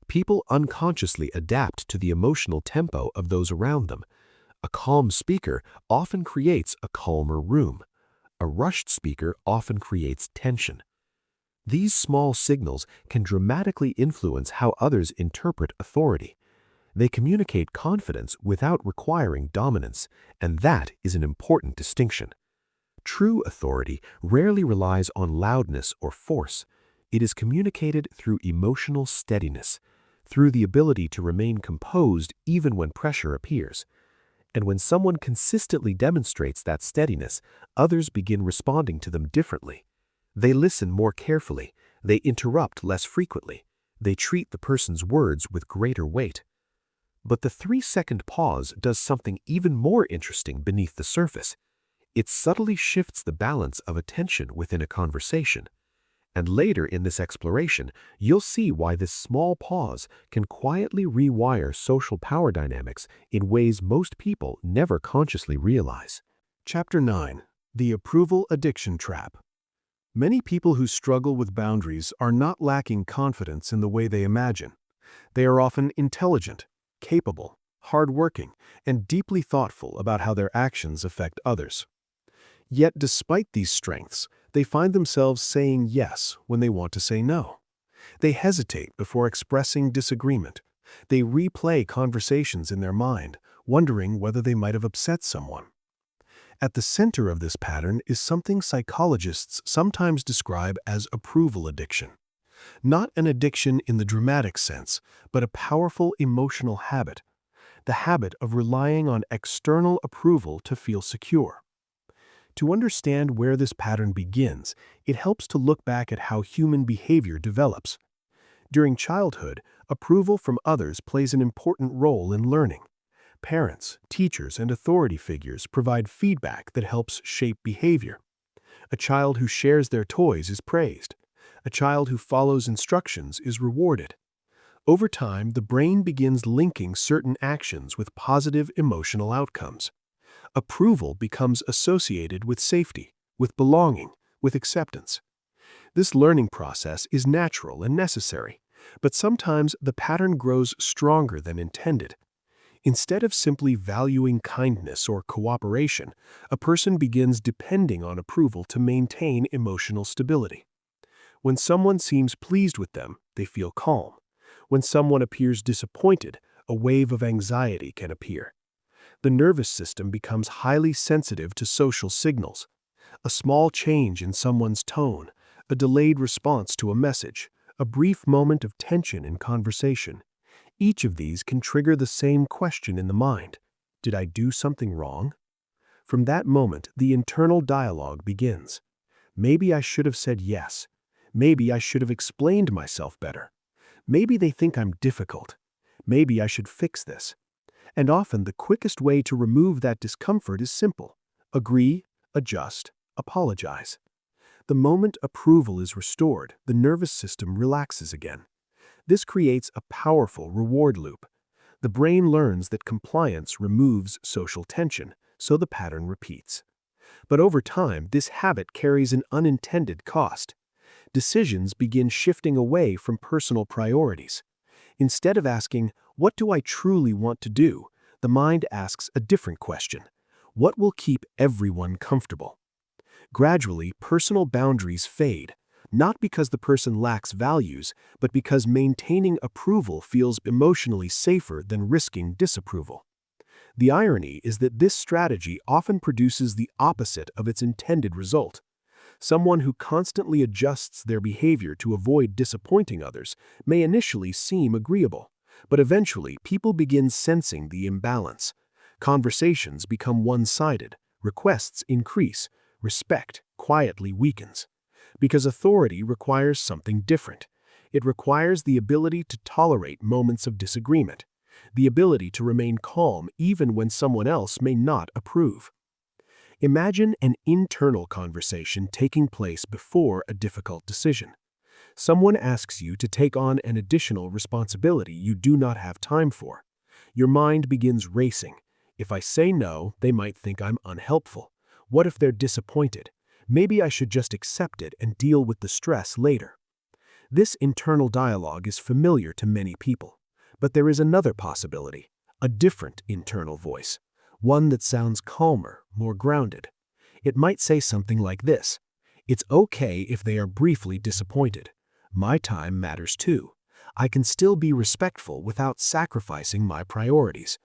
People unconsciously adapt to the emotional tempo of those around them. A calm speaker often creates a calmer room. A rushed speaker often creates tension. These small signals can dramatically influence how others interpret authority. They communicate confidence without requiring dominance, and that is an important distinction. True authority rarely relies on loudness or force. It is communicated through emotional steadiness, through the ability to remain composed even when pressure appears. And when someone consistently demonstrates that steadiness, others begin responding to them differently. They listen more carefully, they interrupt less frequently, they treat the person's words with greater weight. But the 3-second pause does something even more interesting beneath the surface. It subtly shifts the balance of attention within a conversation. And later in this exploration, you'll see why this small pause can quietly rewire social power dynamics in ways most people never consciously realize. Chapter 9. The Approval Addiction Trap. Many people who struggle with boundaries are not lacking confidence in the way they imagine. They are often intelligent, capable, hardworking, and deeply thoughtful about how their actions affect others. Yet, despite these strengths, they find themselves saying yes when they want to say no. They hesitate before expressing disagreement. They replay conversations in their mind, wondering whether they might have upset someone. At the center of this pattern is something psychologists sometimes describe as approval addiction. Not an addiction in the dramatic sense, but a powerful emotional habit. The habit of relying on external approval to feel secure. To understand where this pattern begins, it helps to look back at how human behavior develops. During childhood, approval from others plays an important role in learning. Parents, teachers, and authority figures provide feedback that helps shape behavior. A child who shares their toys is praised. A child who follows instructions is rewarded. Over time, the brain begins linking certain actions with positive emotional outcomes. Approval becomes associated with safety, with belonging, with acceptance. This learning process is natural and necessary, but sometimes the pattern grows stronger than intended. Instead of simply valuing kindness or cooperation, a person begins depending on approval to maintain emotional stability. When someone seems pleased with them, they feel calm. When someone appears disappointed, a wave of anxiety can appear. The nervous system becomes highly sensitive to social signals. A small change in someone's tone, a delayed response to a message, a brief moment of tension in conversation. Each of these can trigger the same question in the mind. Did I do something wrong? From that moment, the internal dialogue begins. Maybe I should have said yes. Maybe I should have explained myself better. Maybe they think I'm difficult. Maybe I should fix this. And often the quickest way to remove that discomfort is simple. Agree, adjust, apologize. The moment approval is restored, the nervous system relaxes again. This creates a powerful reward loop. The brain learns that compliance removes social tension, so the pattern repeats. But over time, this habit carries an unintended cost. Decisions begin shifting away from personal priorities. Instead of asking, "What do I truly want to do?" the mind asks a different question. What will keep everyone comfortable? Gradually, personal boundaries fade, not because the person lacks values, but because maintaining approval feels emotionally safer than risking disapproval. The irony is that this strategy often produces the opposite of its intended result. Someone who constantly adjusts their behavior to avoid disappointing others may initially seem agreeable, but eventually people begin sensing the imbalance. Conversations become one-sided, requests increase, respect quietly weakens. Because authority requires something different. It requires the ability to tolerate moments of disagreement, the ability to remain calm even when someone else may not approve. Imagine an internal conversation taking place before a difficult decision. Someone asks you to take on an additional responsibility you do not have time for. Your mind begins racing. If I say no, they might think I'm unhelpful. What if they're disappointed? Maybe I should just accept it and deal with the stress later. This internal dialogue is familiar to many people. But there is another possibility, a different internal voice, one that sounds calmer, more grounded. It might say something like this: "It's okay if they are briefly disappointed. My time matters too. I can still be respectful without sacrificing my priorities."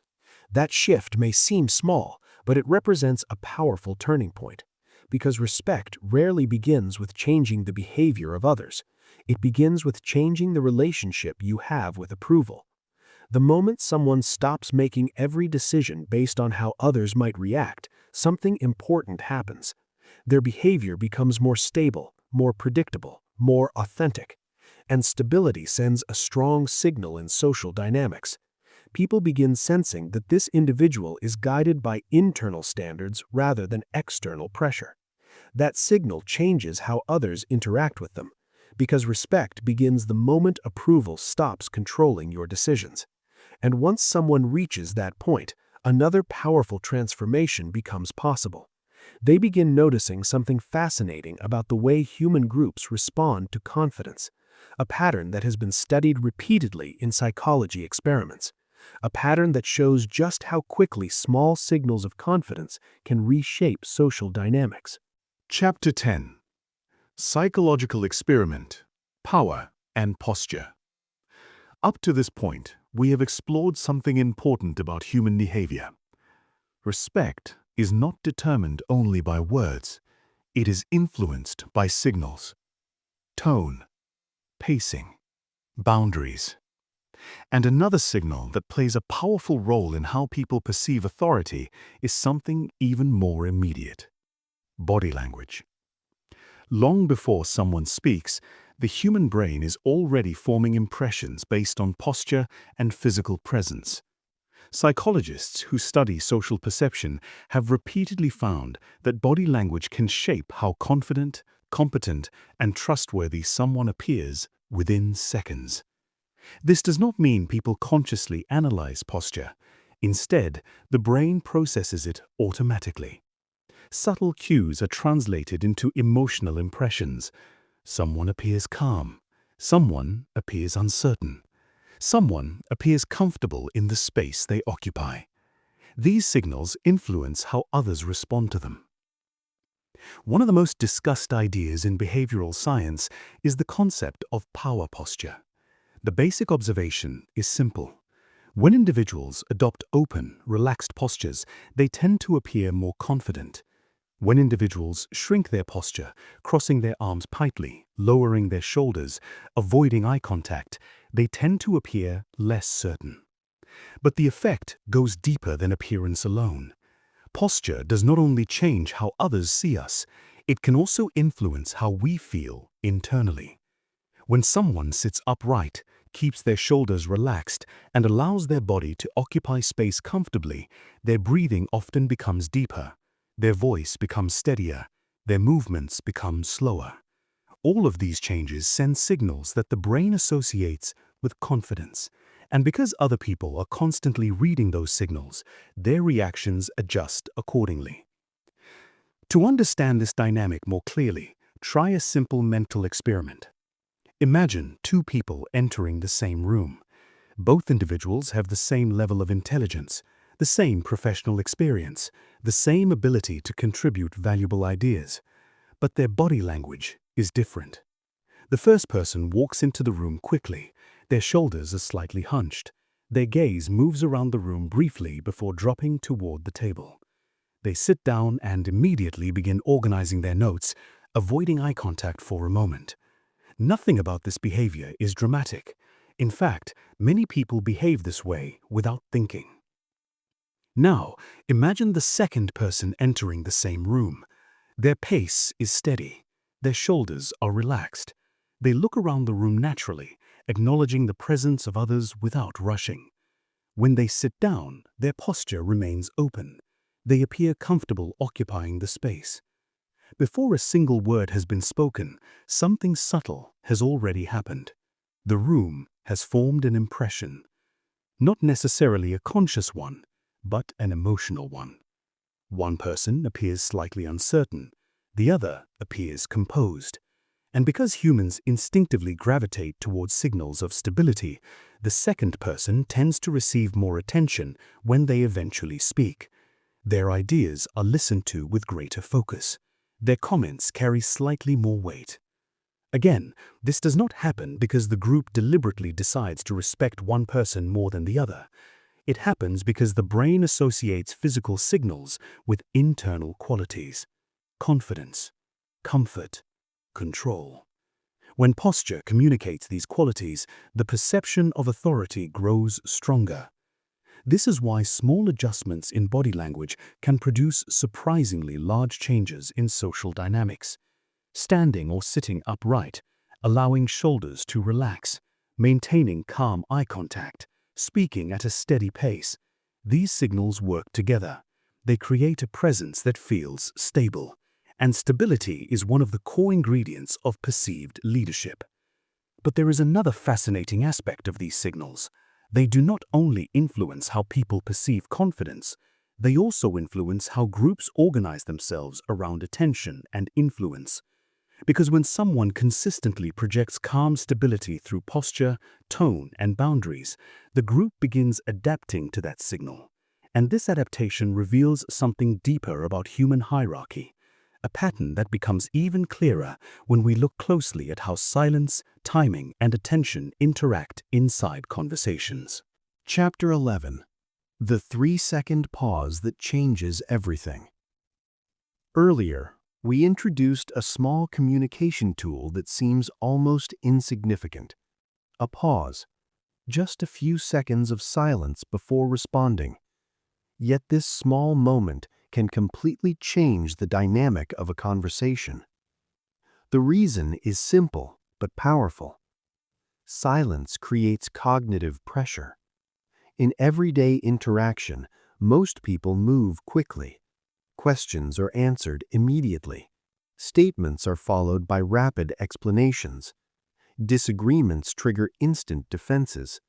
That shift may seem small, but it represents a powerful turning point. Because respect rarely begins with changing the behavior of others. It begins with changing the relationship you have with approval. The moment someone stops making every decision based on how others might react, something important happens. Their behavior becomes more stable, more predictable, more authentic. And stability sends a strong signal in social dynamics. People begin sensing that this individual is guided by internal standards rather than external pressure. That signal changes how others interact with them. because respect begins the moment approval stops controlling your decisions. And once someone reaches that point, another powerful transformation becomes possible. They begin noticing something fascinating about the way human groups respond to confidence, a pattern that has been studied repeatedly in psychology experiments, a pattern that shows just how quickly small signals of confidence can reshape social dynamics. Chapter 10. Psychological Experiment, Power and Posture. Up to this point, we have explored something important about human behavior. Respect is not determined only by words. It is influenced by signals, tone, pacing, boundaries. And another signal that plays a powerful role in how people perceive authority is something even more immediate: body language. Long before someone speaks, the human brain is already forming impressions based on posture and physical presence. Psychologists who study social perception have repeatedly found that body language can shape how confident, competent, and trustworthy someone appears within seconds. This does not mean people consciously analyze posture. Instead, the brain processes it automatically. Subtle cues are translated into emotional impressions. Someone appears calm. Someone appears uncertain. Someone appears comfortable in the space they occupy. These signals influence how others respond to them. One of the most discussed ideas in behavioral science is the concept of power posture. The basic observation is simple. When individuals adopt open, relaxed postures, they tend to appear more confident. When individuals shrink their posture, crossing their arms tightly, lowering their shoulders, avoiding eye contact, they tend to appear less certain. But the effect goes deeper than appearance alone. Posture does not only change how others see us, it can also influence how we feel internally. When someone sits upright, keeps their shoulders relaxed, and allows their body to occupy space comfortably, their breathing often becomes deeper. Their voice becomes steadier, their movements become slower. All of these changes send signals that the brain associates with confidence, and because other people are constantly reading those signals, their reactions adjust accordingly. To understand this dynamic more clearly, try a simple mental experiment. Imagine two people entering the same room. Both individuals have the same level of intelligence, the same professional experience, the same ability to contribute valuable ideas, but their body language is different. The first person walks into the room quickly. Their shoulders are slightly hunched. Their gaze moves around the room briefly before dropping toward the table. They sit down and immediately begin organizing their notes, avoiding eye contact for a moment. Nothing about this behavior is dramatic. In fact, many people behave this way without thinking. Now, imagine the second person entering the same room. Their pace is steady. Their shoulders are relaxed. They look around the room naturally, acknowledging the presence of others without rushing. When they sit down, their posture remains open. They appear comfortable occupying the space. Before a single word has been spoken, something subtle has already happened. The room has formed an impression. Not necessarily a conscious one, but an emotional one. One person appears slightly uncertain. The other appears composed. And because humans instinctively gravitate towards signals of stability, the second person tends to receive more attention when they eventually speak. Their ideas are listened to with greater focus. Their comments carry slightly more weight. Again, this does not happen because the group deliberately decides to respect one person more than the other. It happens because the brain associates physical signals with internal qualities: confidence, comfort, control. When posture communicates these qualities, the perception of authority grows stronger. This is why small adjustments in body language can produce surprisingly large changes in social dynamics. Standing or sitting upright, allowing shoulders to relax, maintaining calm eye contact, speaking at a steady pace. These signals work together. They create a presence that feels stable. and stability is one of the core ingredients of perceived leadership. But there is another fascinating aspect of these signals. They do not only influence how people perceive confidence, they also influence how groups organize themselves around attention and influence. Because when someone consistently projects calm stability through posture, tone, and boundaries, the group begins adapting to that signal. And this adaptation reveals something deeper about human hierarchy, a pattern that becomes even clearer when we look closely at how silence, timing, and attention interact inside conversations. Chapter 11. The 3-second pause that changes everything. Earlier, we introduced a small communication tool that seems almost insignificant. A pause. Just a few seconds of silence before responding. Yet this small moment can completely change the dynamic of a conversation. The reason is simple but powerful. Silence creates cognitive pressure. In everyday interaction, most people move quickly. Questions are answered immediately. Statements are followed by rapid explanations. Disagreements trigger instant defenses.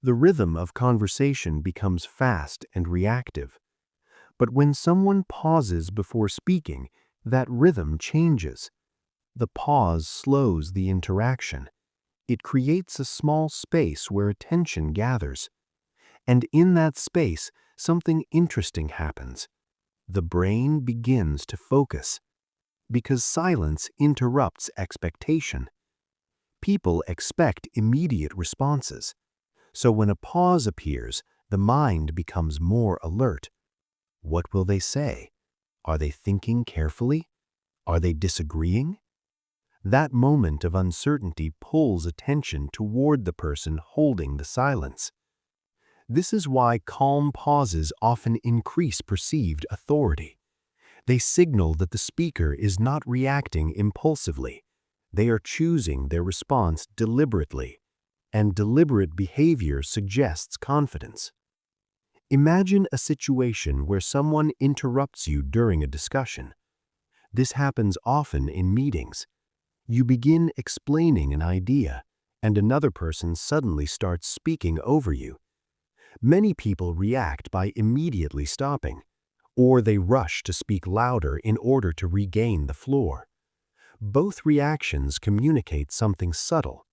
The rhythm of conversation becomes fast and reactive. But when someone pauses before speaking, that rhythm changes. The pause slows the interaction. It creates a small space where attention gathers. And in that space, something interesting happens. The brain begins to focus. Because silence interrupts expectation. People expect immediate responses. So when a pause appears, the mind becomes more alert. What will they say? Are they thinking carefully? Are they disagreeing? That moment of uncertainty pulls attention toward the person holding the silence. This is why calm pauses often increase perceived authority. They signal that the speaker is not reacting impulsively. They are choosing their response deliberately, and deliberate behavior suggests confidence. Imagine a situation where someone interrupts you during a discussion. This happens often in meetings. You begin explaining an idea, and another person suddenly starts speaking over you. Many people react by immediately stopping, or they rush to speak louder in order to regain the floor. Both reactions communicate something subtle,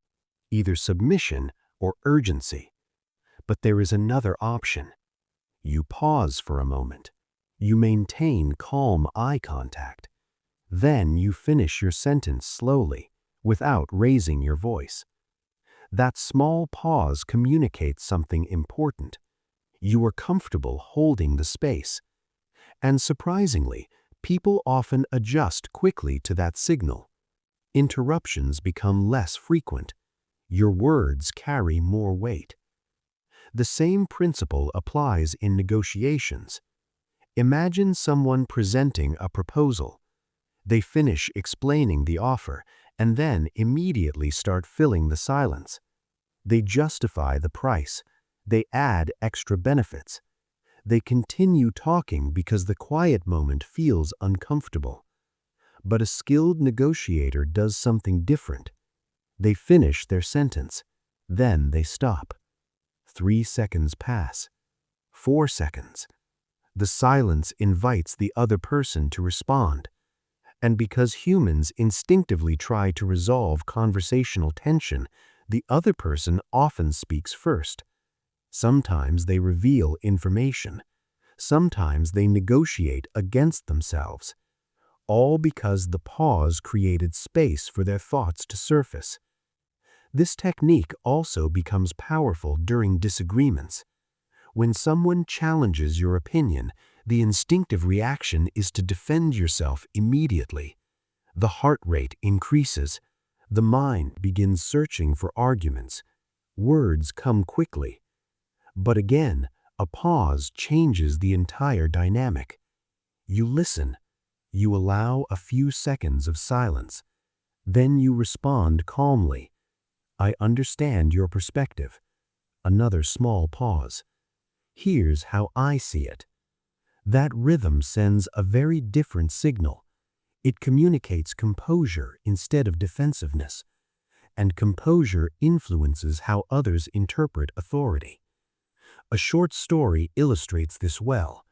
either submission or urgency. But there is another option. You pause for a moment. You maintain calm eye contact. Then you finish your sentence slowly, without raising your voice. That small pause communicates something important. You are comfortable holding the space. And surprisingly, people often adjust quickly to that signal. Interruptions become less frequent. Your words carry more weight. The same principle applies in negotiations. Imagine someone presenting a proposal. They finish explaining the offer and then immediately start filling the silence. They justify the price. They add extra benefits. They continue talking because the quiet moment feels uncomfortable. But a skilled negotiator does something different. They finish their sentence. Then they stop. 3 seconds pass. 4 seconds. The silence invites the other person to respond. And because humans instinctively try to resolve conversational tension, the other person often speaks first. Sometimes they reveal information. Sometimes they negotiate against themselves. All because the pause created space for their thoughts to surface. This technique also becomes powerful during disagreements. When someone challenges your opinion, the instinctive reaction is to defend yourself immediately. The heart rate increases. The mind begins searching for arguments. Words come quickly. But again, a pause changes the entire dynamic. You listen. You allow a few seconds of silence. Then you respond calmly. I understand your perspective. Another small pause. Here's how I see it. That rhythm sends a very different signal. It communicates composure instead of defensiveness, and composure influences how others interpret authority. A short story illustrates this well.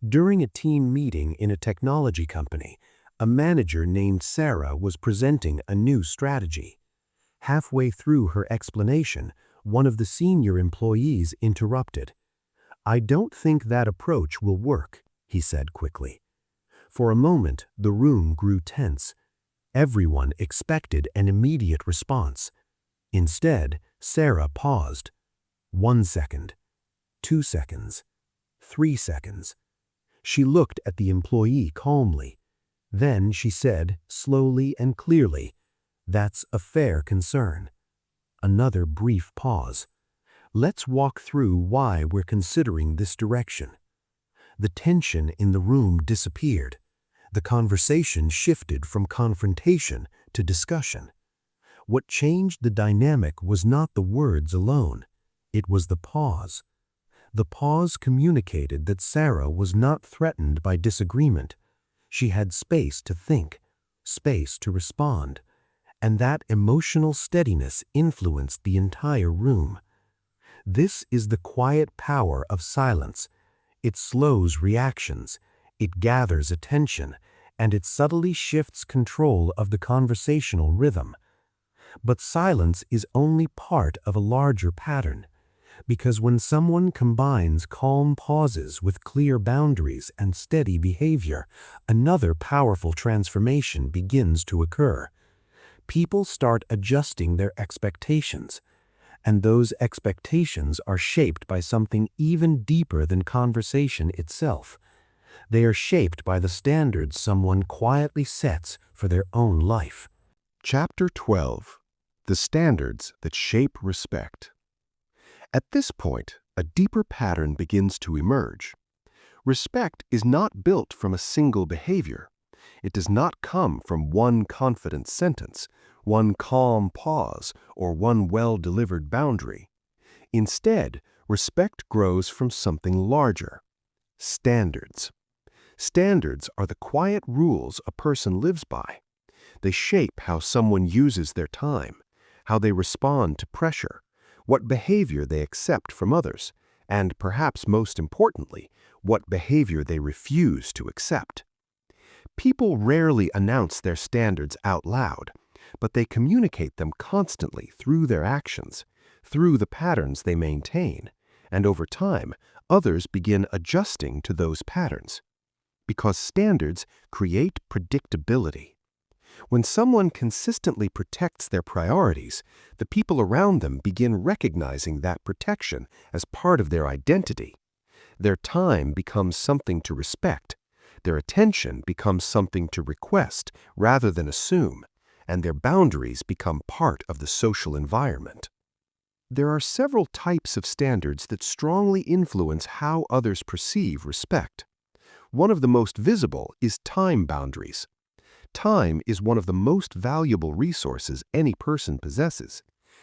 During a team meeting in a technology company, a manager named Sarah was presenting a new strategy. Halfway through her explanation, one of the senior employees interrupted. "I don't think that approach will work," he said quickly. For a moment, the room grew tense. Everyone expected an immediate response. Instead, Sarah paused. 1 second, 2 seconds, 3 seconds. She looked at the employee calmly. Then she said, slowly and clearly, "That's a fair concern." Another brief pause. "Let's walk through why we're considering this direction." The tension in the room disappeared. The conversation shifted from confrontation to discussion. What changed the dynamic was not the words alone. It was the pause. The pause communicated that Sarah was not threatened by disagreement. She had space to think, space to respond, and that emotional steadiness influenced the entire room. This is the quiet power of silence. It slows reactions, it gathers attention, and it subtly shifts control of the conversational rhythm. But silence is only part of a larger pattern, because when someone combines calm pauses with clear boundaries and steady behavior, another powerful transformation begins to occur. People start adjusting their expectations, and those expectations are shaped by something even deeper than conversation itself. They are shaped by the standards someone quietly sets for their own life. Chapter 12. The Standards That Shape Respect. At this point, a deeper pattern begins to emerge. Respect is not built from a single behavior. It does not come from one confident sentence, one calm pause, or one well-delivered boundary. Instead, respect grows from something larger. Standards. Standards are the quiet rules a person lives by. They shape how someone uses their time, how they respond to pressure, what behavior they accept from others, and perhaps most importantly, what behavior they refuse to accept. People rarely announce their standards out loud, but they communicate them constantly through their actions, through the patterns they maintain, and over time, others begin adjusting to those patterns. Because standards create predictability. When someone consistently protects their priorities, the people around them begin recognizing that protection as part of their identity. Their time becomes something to respect, their attention becomes something to request rather than assume, and their boundaries become part of the social environment. There are several types of standards that strongly influence how others perceive respect. One of the most visible is time boundaries. Time is one of the most valuable resources any person possesses,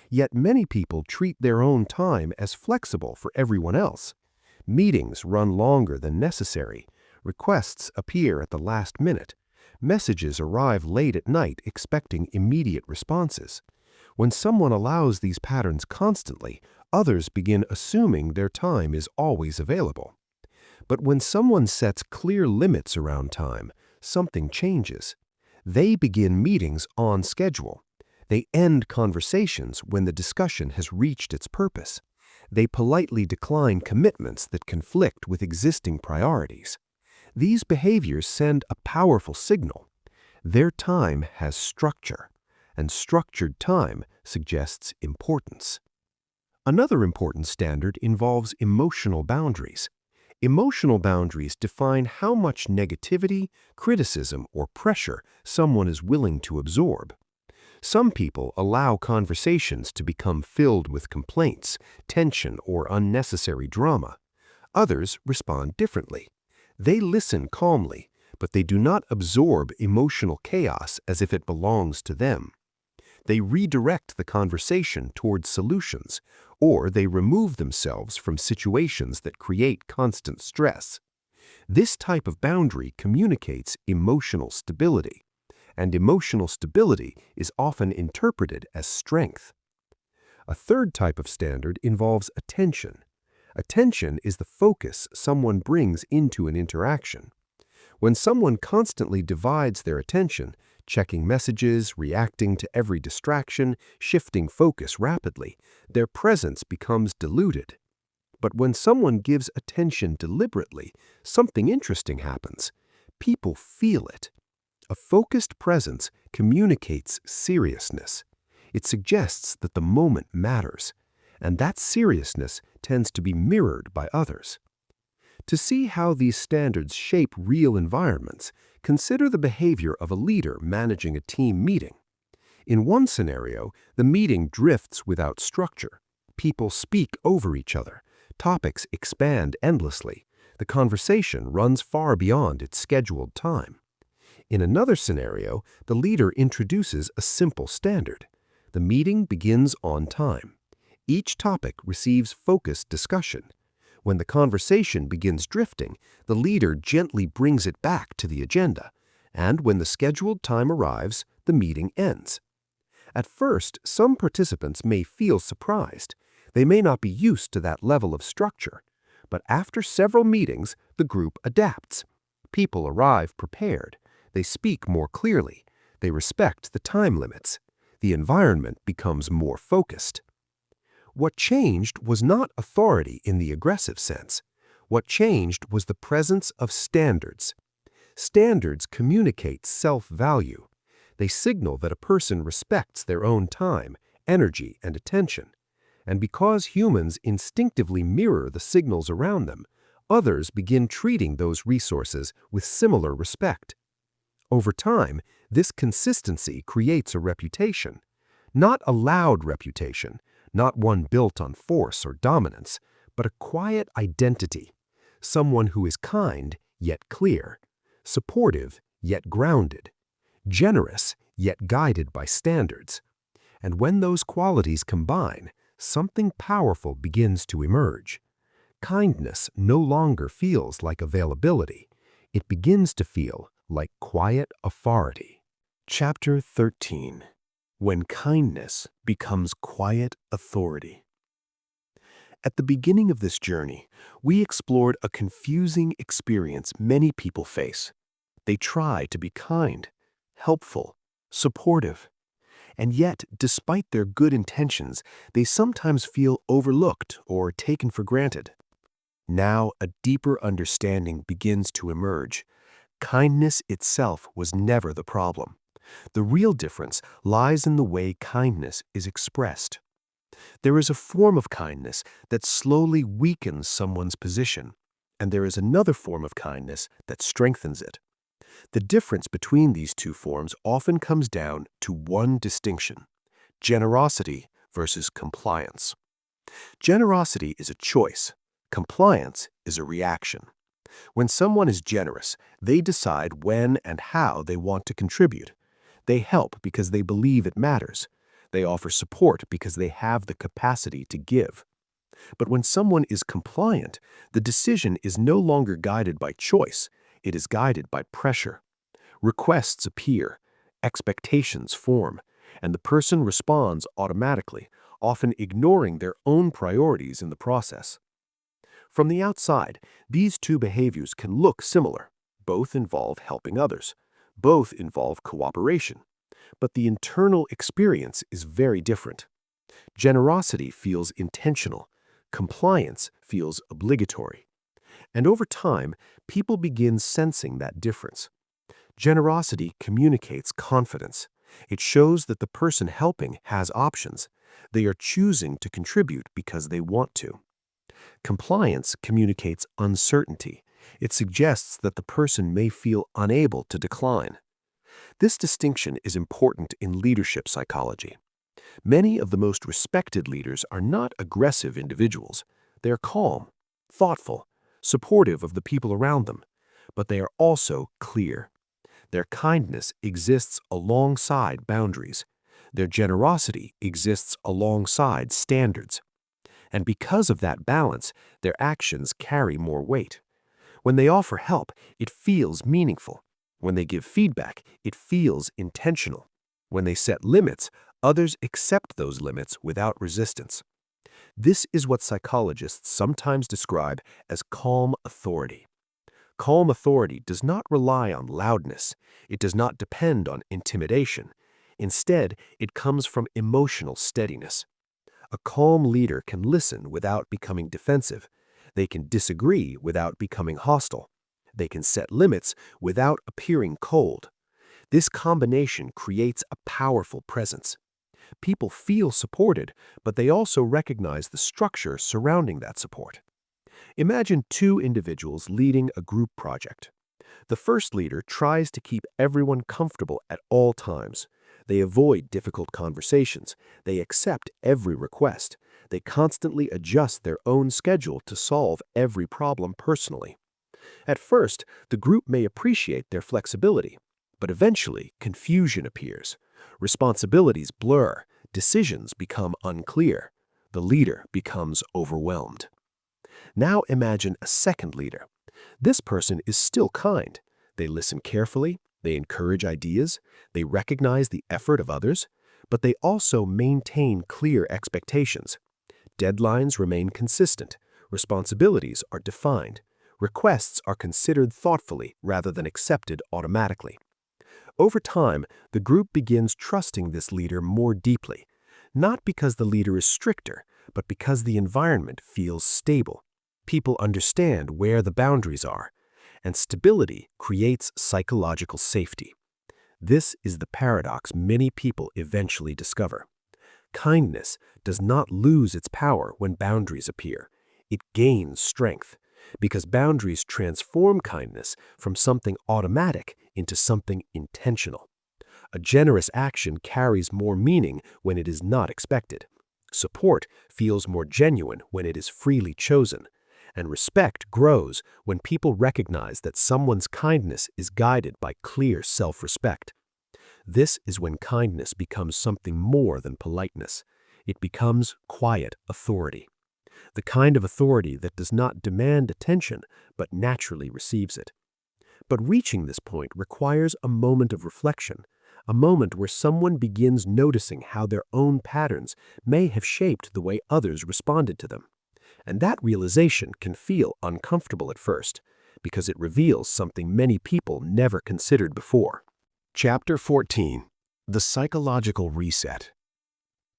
yet many people treat their own time as flexible for everyone else. Meetings run longer than necessary, requests appear at the last minute, messages arrive late at night expecting immediate responses. When someone allows these patterns constantly, others begin assuming their time is always available. But when someone sets clear limits around time, something changes. They begin meetings on schedule. They end conversations when the discussion has reached its purpose. They politely decline commitments that conflict with existing priorities. These behaviors send a powerful signal. Their time has structure, and structured time suggests importance. Another important standard involves emotional boundaries. Emotional boundaries define how much negativity, criticism, or pressure someone is willing to absorb. Some people allow conversations to become filled with complaints, tension, or unnecessary drama. Others respond differently. They listen calmly, but they do not absorb emotional chaos as if it belongs to them. They redirect the conversation towards solutions, or they remove themselves from situations that create constant stress. This type of boundary communicates emotional stability, and emotional stability is often interpreted as strength. A third type of standard involves attention. Attention is the focus someone brings into an interaction. When someone constantly divides their attention, checking messages, reacting to every distraction, shifting focus rapidly, their presence becomes diluted. But when someone gives attention deliberately, something interesting happens. People feel it. A focused presence communicates seriousness. It suggests that the moment matters, and that seriousness tends to be mirrored by others. To see how these standards shape real environments, consider the behavior of a leader managing a team meeting. In one scenario, the meeting drifts without structure. People speak over each other. Topics expand endlessly. The conversation runs far beyond its scheduled time. In another scenario, the leader introduces a simple standard. The meeting begins on time. Each topic receives focused discussion. When the conversation begins drifting, the leader gently brings it back to the agenda, and when the scheduled time arrives, the meeting ends. At first, some participants may feel surprised. They may not be used to that level of structure. But after several meetings, the group adapts. People arrive prepared. They speak more clearly. They respect the time limits. The environment becomes more focused. What changed was not authority in the aggressive sense. What changed was the presence of standards. Standards communicate self-value. They signal that a person respects their own time, energy, and attention. And because humans instinctively mirror the signals around them, others begin treating those resources with similar respect. Over time, this consistency creates a reputation. Not a loud reputation, not one built on force or dominance, but a quiet identity. Someone who is kind, yet clear, supportive, yet grounded, generous, yet guided by standards. And when those qualities combine, something powerful begins to emerge. Kindness no longer feels like availability. It begins to feel like quiet authority. Chapter 13. When kindness becomes quiet authority. At the beginning of this journey, we explored a confusing experience many people face. They try to be kind, helpful, supportive. And yet, despite their good intentions, they sometimes feel overlooked or taken for granted. Now, a deeper understanding begins to emerge. Kindness itself was never the problem. The real difference lies in the way kindness is expressed. There is a form of kindness that slowly weakens someone's position, and there is another form of kindness that strengthens it. The difference between these two forms often comes down to one distinction: generosity versus compliance. Generosity is a choice. Compliance is a reaction. When someone is generous, they decide when and how they want to contribute. They help because they believe it matters. They offer support because they have the capacity to give. But when someone is compliant, the decision is no longer guided by choice. It is guided by pressure. Requests appear, expectations form, and the person responds automatically, often ignoring their own priorities in the process. From the outside, these two behaviors can look similar. Both involve helping others. Both involve cooperation. But the internal experience is very different. Generosity feels intentional. Compliance feels obligatory. And over time, people begin sensing that difference. Generosity communicates confidence. It shows that the person helping has options. They are choosing to contribute because they want to. Compliance communicates uncertainty. It suggests that the person may feel unable to decline. This distinction is important in leadership psychology. Many of the most respected leaders are not aggressive individuals. They are calm, thoughtful, supportive of the people around them, but they are also clear. Their kindness exists alongside boundaries. Their generosity exists alongside standards. And because of that balance, their actions carry more weight. When they offer help, it feels meaningful. When they give feedback, it feels intentional. When they set limits, others accept those limits without resistance. This is what psychologists sometimes describe as calm authority. Calm authority does not rely on loudness. It does not depend on intimidation. Instead, it comes from emotional steadiness. A calm leader can listen without becoming defensive. They can disagree without becoming hostile. They can set limits without appearing cold. This combination creates a powerful presence. People feel supported, but they also recognize the structure surrounding that support. Imagine two individuals leading a group project. The first leader tries to keep everyone comfortable at all times. They avoid difficult conversations. They accept every request. They constantly adjust their own schedule to solve every problem personally. At first, the group may appreciate their flexibility, but eventually confusion appears. Responsibilities blur. Decisions become unclear. The leader becomes overwhelmed. Now imagine a second leader. This person is still kind. They listen carefully, they encourage ideas, they recognize the effort of others, but they also maintain clear expectations. Deadlines remain consistent, responsibilities are defined, requests are considered thoughtfully rather than accepted automatically. Over time, the group begins trusting this leader more deeply, not because the leader is stricter, but because the environment feels stable. People understand where the boundaries are, and stability creates psychological safety. This is the paradox many people eventually discover. Kindness does not lose its power when boundaries appear. It gains strength, because boundaries transform kindness from something automatic into something intentional. A generous action carries more meaning when it is not expected. Support feels more genuine when it is freely chosen. And respect grows when people recognize that someone's kindness is guided by clear self-respect. This is when kindness becomes something more than politeness. It becomes quiet authority. The kind of authority that does not demand attention, but naturally receives it. But reaching this point requires a moment of reflection, a moment where someone begins noticing how their own patterns may have shaped the way others responded to them. And that realization can feel uncomfortable at first, because it reveals something many people never considered before. Chapter 14. The Psychological Reset.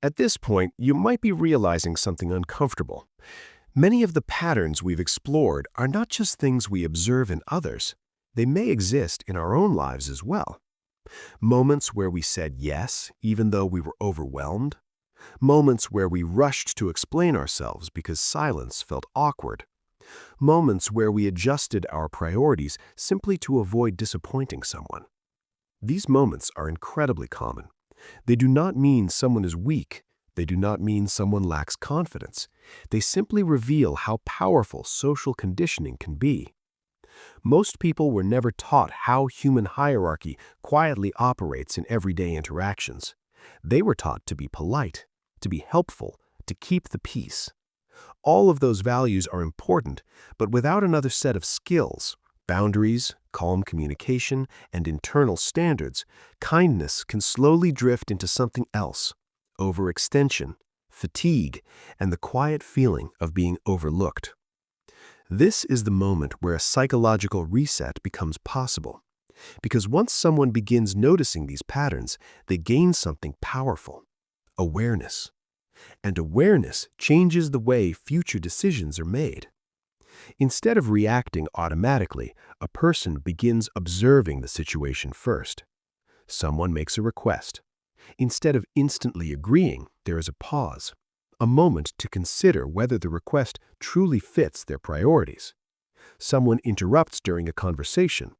At this point, you might be realizing something uncomfortable. Many of the patterns we've explored are not just things we observe in others. They may exist in our own lives as well. Moments where we said yes, even though we were overwhelmed. Moments where we rushed to explain ourselves because silence felt awkward. Moments where we adjusted our priorities simply to avoid disappointing someone. These moments are incredibly common. They do not mean someone is weak. They do not mean someone lacks confidence. They simply reveal how powerful social conditioning can be. Most people were never taught how human hierarchy quietly operates in everyday interactions. They were taught to be polite, to be helpful, to keep the peace. All of those values are important, but without another set of skills, boundaries, calm communication, and internal standards, kindness can slowly drift into something else: overextension, fatigue, and the quiet feeling of being overlooked. This is the moment where a psychological reset becomes possible, because once someone begins noticing these patterns, they gain something powerful: awareness. And awareness changes the way future decisions are made. Instead of reacting automatically, a person begins observing the situation first. Someone makes a request. Instead of instantly agreeing, there is a pause, a moment to consider whether the request truly fits their priorities. Someone interrupts during a conversation.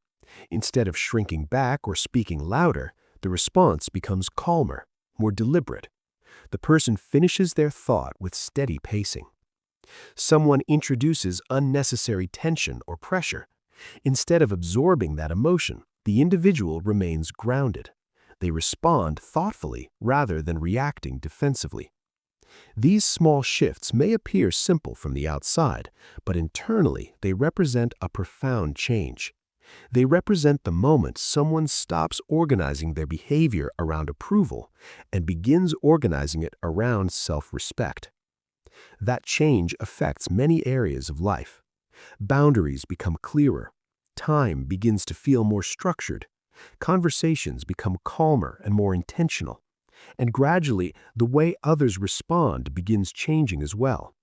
Instead of shrinking back or speaking louder, the response becomes calmer, more deliberate. The person finishes their thought with steady pacing. Someone introduces unnecessary tension or pressure. Instead of absorbing that emotion, the individual remains grounded. They respond thoughtfully rather than reacting defensively. These small shifts may appear simple from the outside, but internally they represent a profound change. They represent the moment someone stops organizing their behavior around approval and begins organizing it around self-respect. That change affects many areas of life. Boundaries become clearer. Time begins to feel more structured. Conversations become calmer and more intentional. And gradually, the way others respond begins changing as well.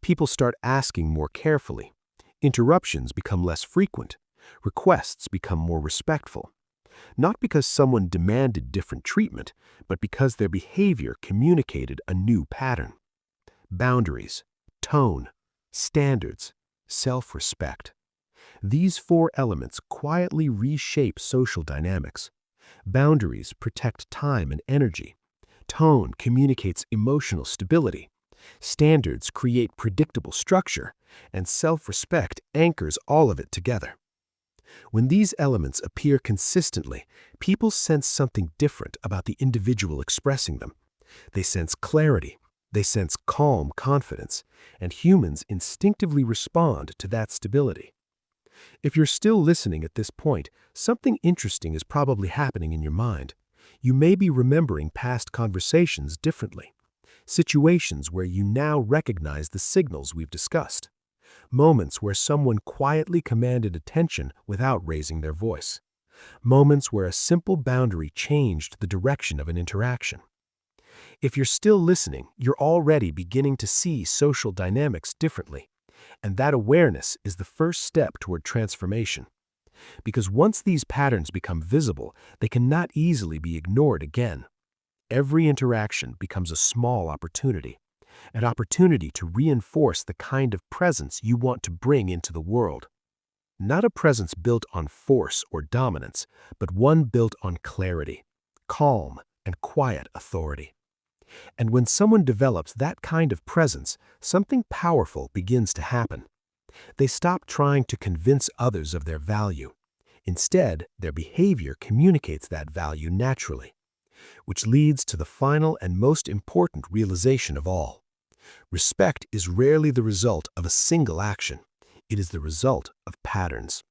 People start asking more carefully. Interruptions become less frequent. Requests become more respectful. Not because someone demanded different treatment, but because their behavior communicated a new pattern. Boundaries, tone, standards, self-respect. These four elements quietly reshape social dynamics. Boundaries protect time and energy. Tone communicates emotional stability. Standards create predictable structure, and self-respect anchors all of it together. When these elements appear consistently, people sense something different about the individual expressing them. They sense clarity. They sense calm confidence, and humans instinctively respond to that stability. If you're still listening at this point, something interesting is probably happening in your mind. You may be remembering past conversations differently. Situations where you now recognize the signals we've discussed. Moments where someone quietly commanded attention without raising their voice. Moments where a simple boundary changed the direction of an interaction. If you're still listening, you're already beginning to see social dynamics differently. And that awareness is the first step toward transformation. Because once these patterns become visible, they cannot easily be ignored again. Every interaction becomes a small opportunity, an opportunity to reinforce the kind of presence you want to bring into the world. Not a presence built on force or dominance, but one built on clarity, calm, and quiet authority. And when someone develops that kind of presence, something powerful begins to happen. They stop trying to convince others of their value. Instead, their behavior communicates that value naturally, which leads to the final and most important realization of all. Respect is rarely the result of a single action. It is the result of patterns.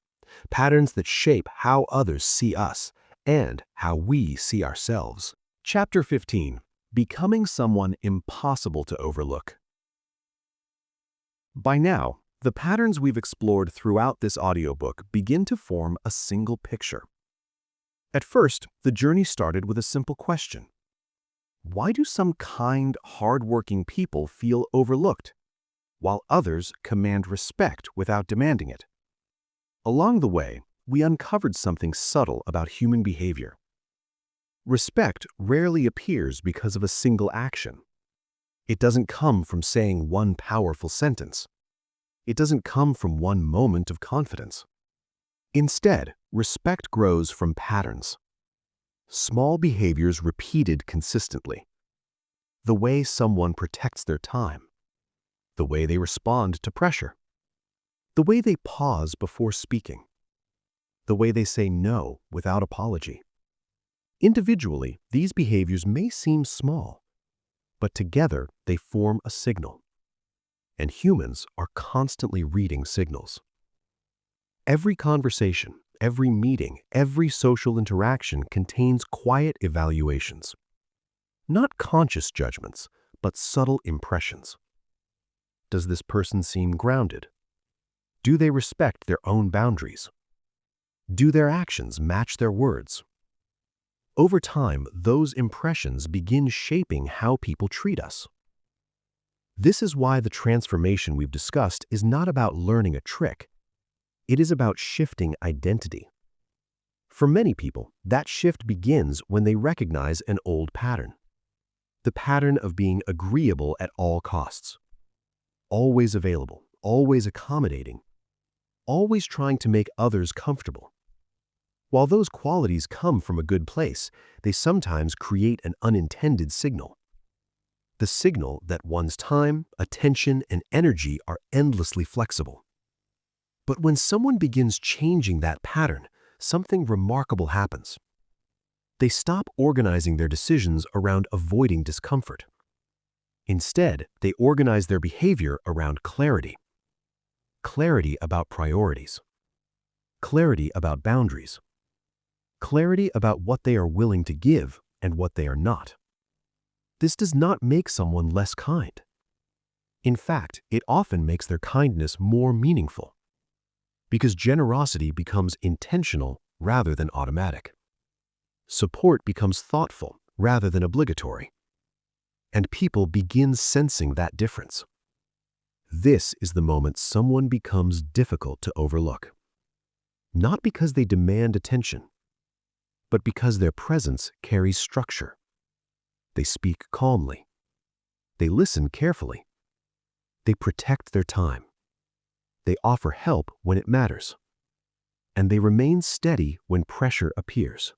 Patterns that shape how others see us and how we see ourselves. Chapter 15. Becoming someone impossible to overlook. By now, the patterns we've explored throughout this audiobook begin to form a single picture. At first, the journey started with a simple question. Why do some kind, hard-working people feel overlooked, while others command respect without demanding it? Along the way, we uncovered something subtle about human behavior. Respect rarely appears because of a single action. It doesn't come from saying one powerful sentence. It doesn't come from one moment of confidence. Instead, respect grows from patterns. Small behaviors repeated consistently. The way someone protects their time. The way they respond to pressure. The way they pause before speaking. The way they say no without apology. Individually, these behaviors may seem small, but together they form a signal. And humans are constantly reading signals. Every conversation, every meeting, every social interaction contains quiet evaluations. Not conscious judgments, but subtle impressions. Does this person seem grounded? Do they respect their own boundaries? Do their actions match their words? Over time, those impressions begin shaping how people treat us. This is why the transformation we've discussed is not about learning a trick. It is about shifting identity. For many people, that shift begins when they recognize an old pattern. The pattern of being agreeable at all costs. Always available, always accommodating, always trying to make others comfortable. While those qualities come from a good place, they sometimes create an unintended signal. The signal that one's time, attention, and energy are endlessly flexible. But when someone begins changing that pattern, something remarkable happens. They stop organizing their decisions around avoiding discomfort. Instead, they organize their behavior around clarity. Clarity about priorities. Clarity about boundaries. Clarity about what they are willing to give and what they are not. This does not make someone less kind. In fact, it often makes their kindness more meaningful, because generosity becomes intentional rather than automatic. Support becomes thoughtful rather than obligatory, and people begin sensing that difference. This is the moment someone becomes difficult to overlook. Not because they demand attention, but because their presence carries structure. They speak calmly. They listen carefully. They protect their time. They offer help when it matters. And they remain steady when pressure appears.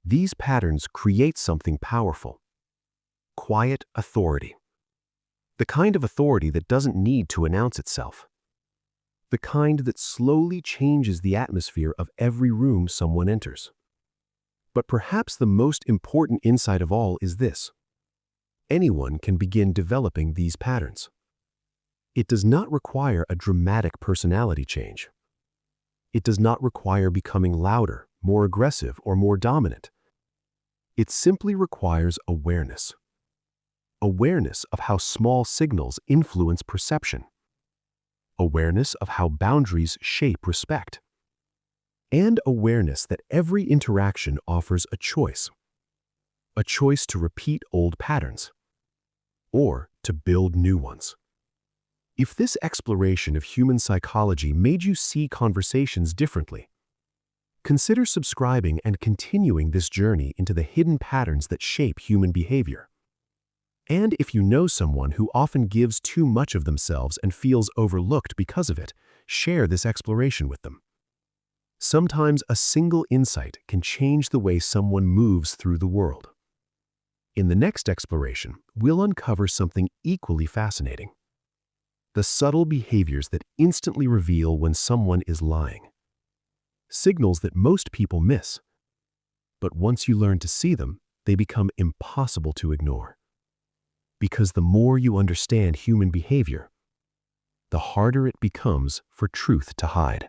These patterns create something powerful. Quiet authority. The kind of authority that doesn't need to announce itself. The kind that slowly changes the atmosphere of every room someone enters. But perhaps the most important insight of all is this: anyone can begin developing these patterns. It does not require a dramatic personality change. It does not require becoming louder, more aggressive, or more dominant. It simply requires awareness. Awareness of how small signals influence perception. Awareness of how boundaries shape respect. And awareness that every interaction offers a choice. A choice to repeat old patterns, or to build new ones. If this exploration of human psychology made you see conversations differently, consider subscribing and continuing this journey into the hidden patterns that shape human behavior. And if you know someone who often gives too much of themselves and feels overlooked because of it, share this exploration with them. Sometimes a single insight can change the way someone moves through the world. In the next exploration, we'll uncover something equally fascinating: the subtle behaviors that instantly reveal when someone is lying. Signals that most people miss. But once you learn to see them, they become impossible to ignore. Because the more you understand human behavior, the harder it becomes for truth to hide.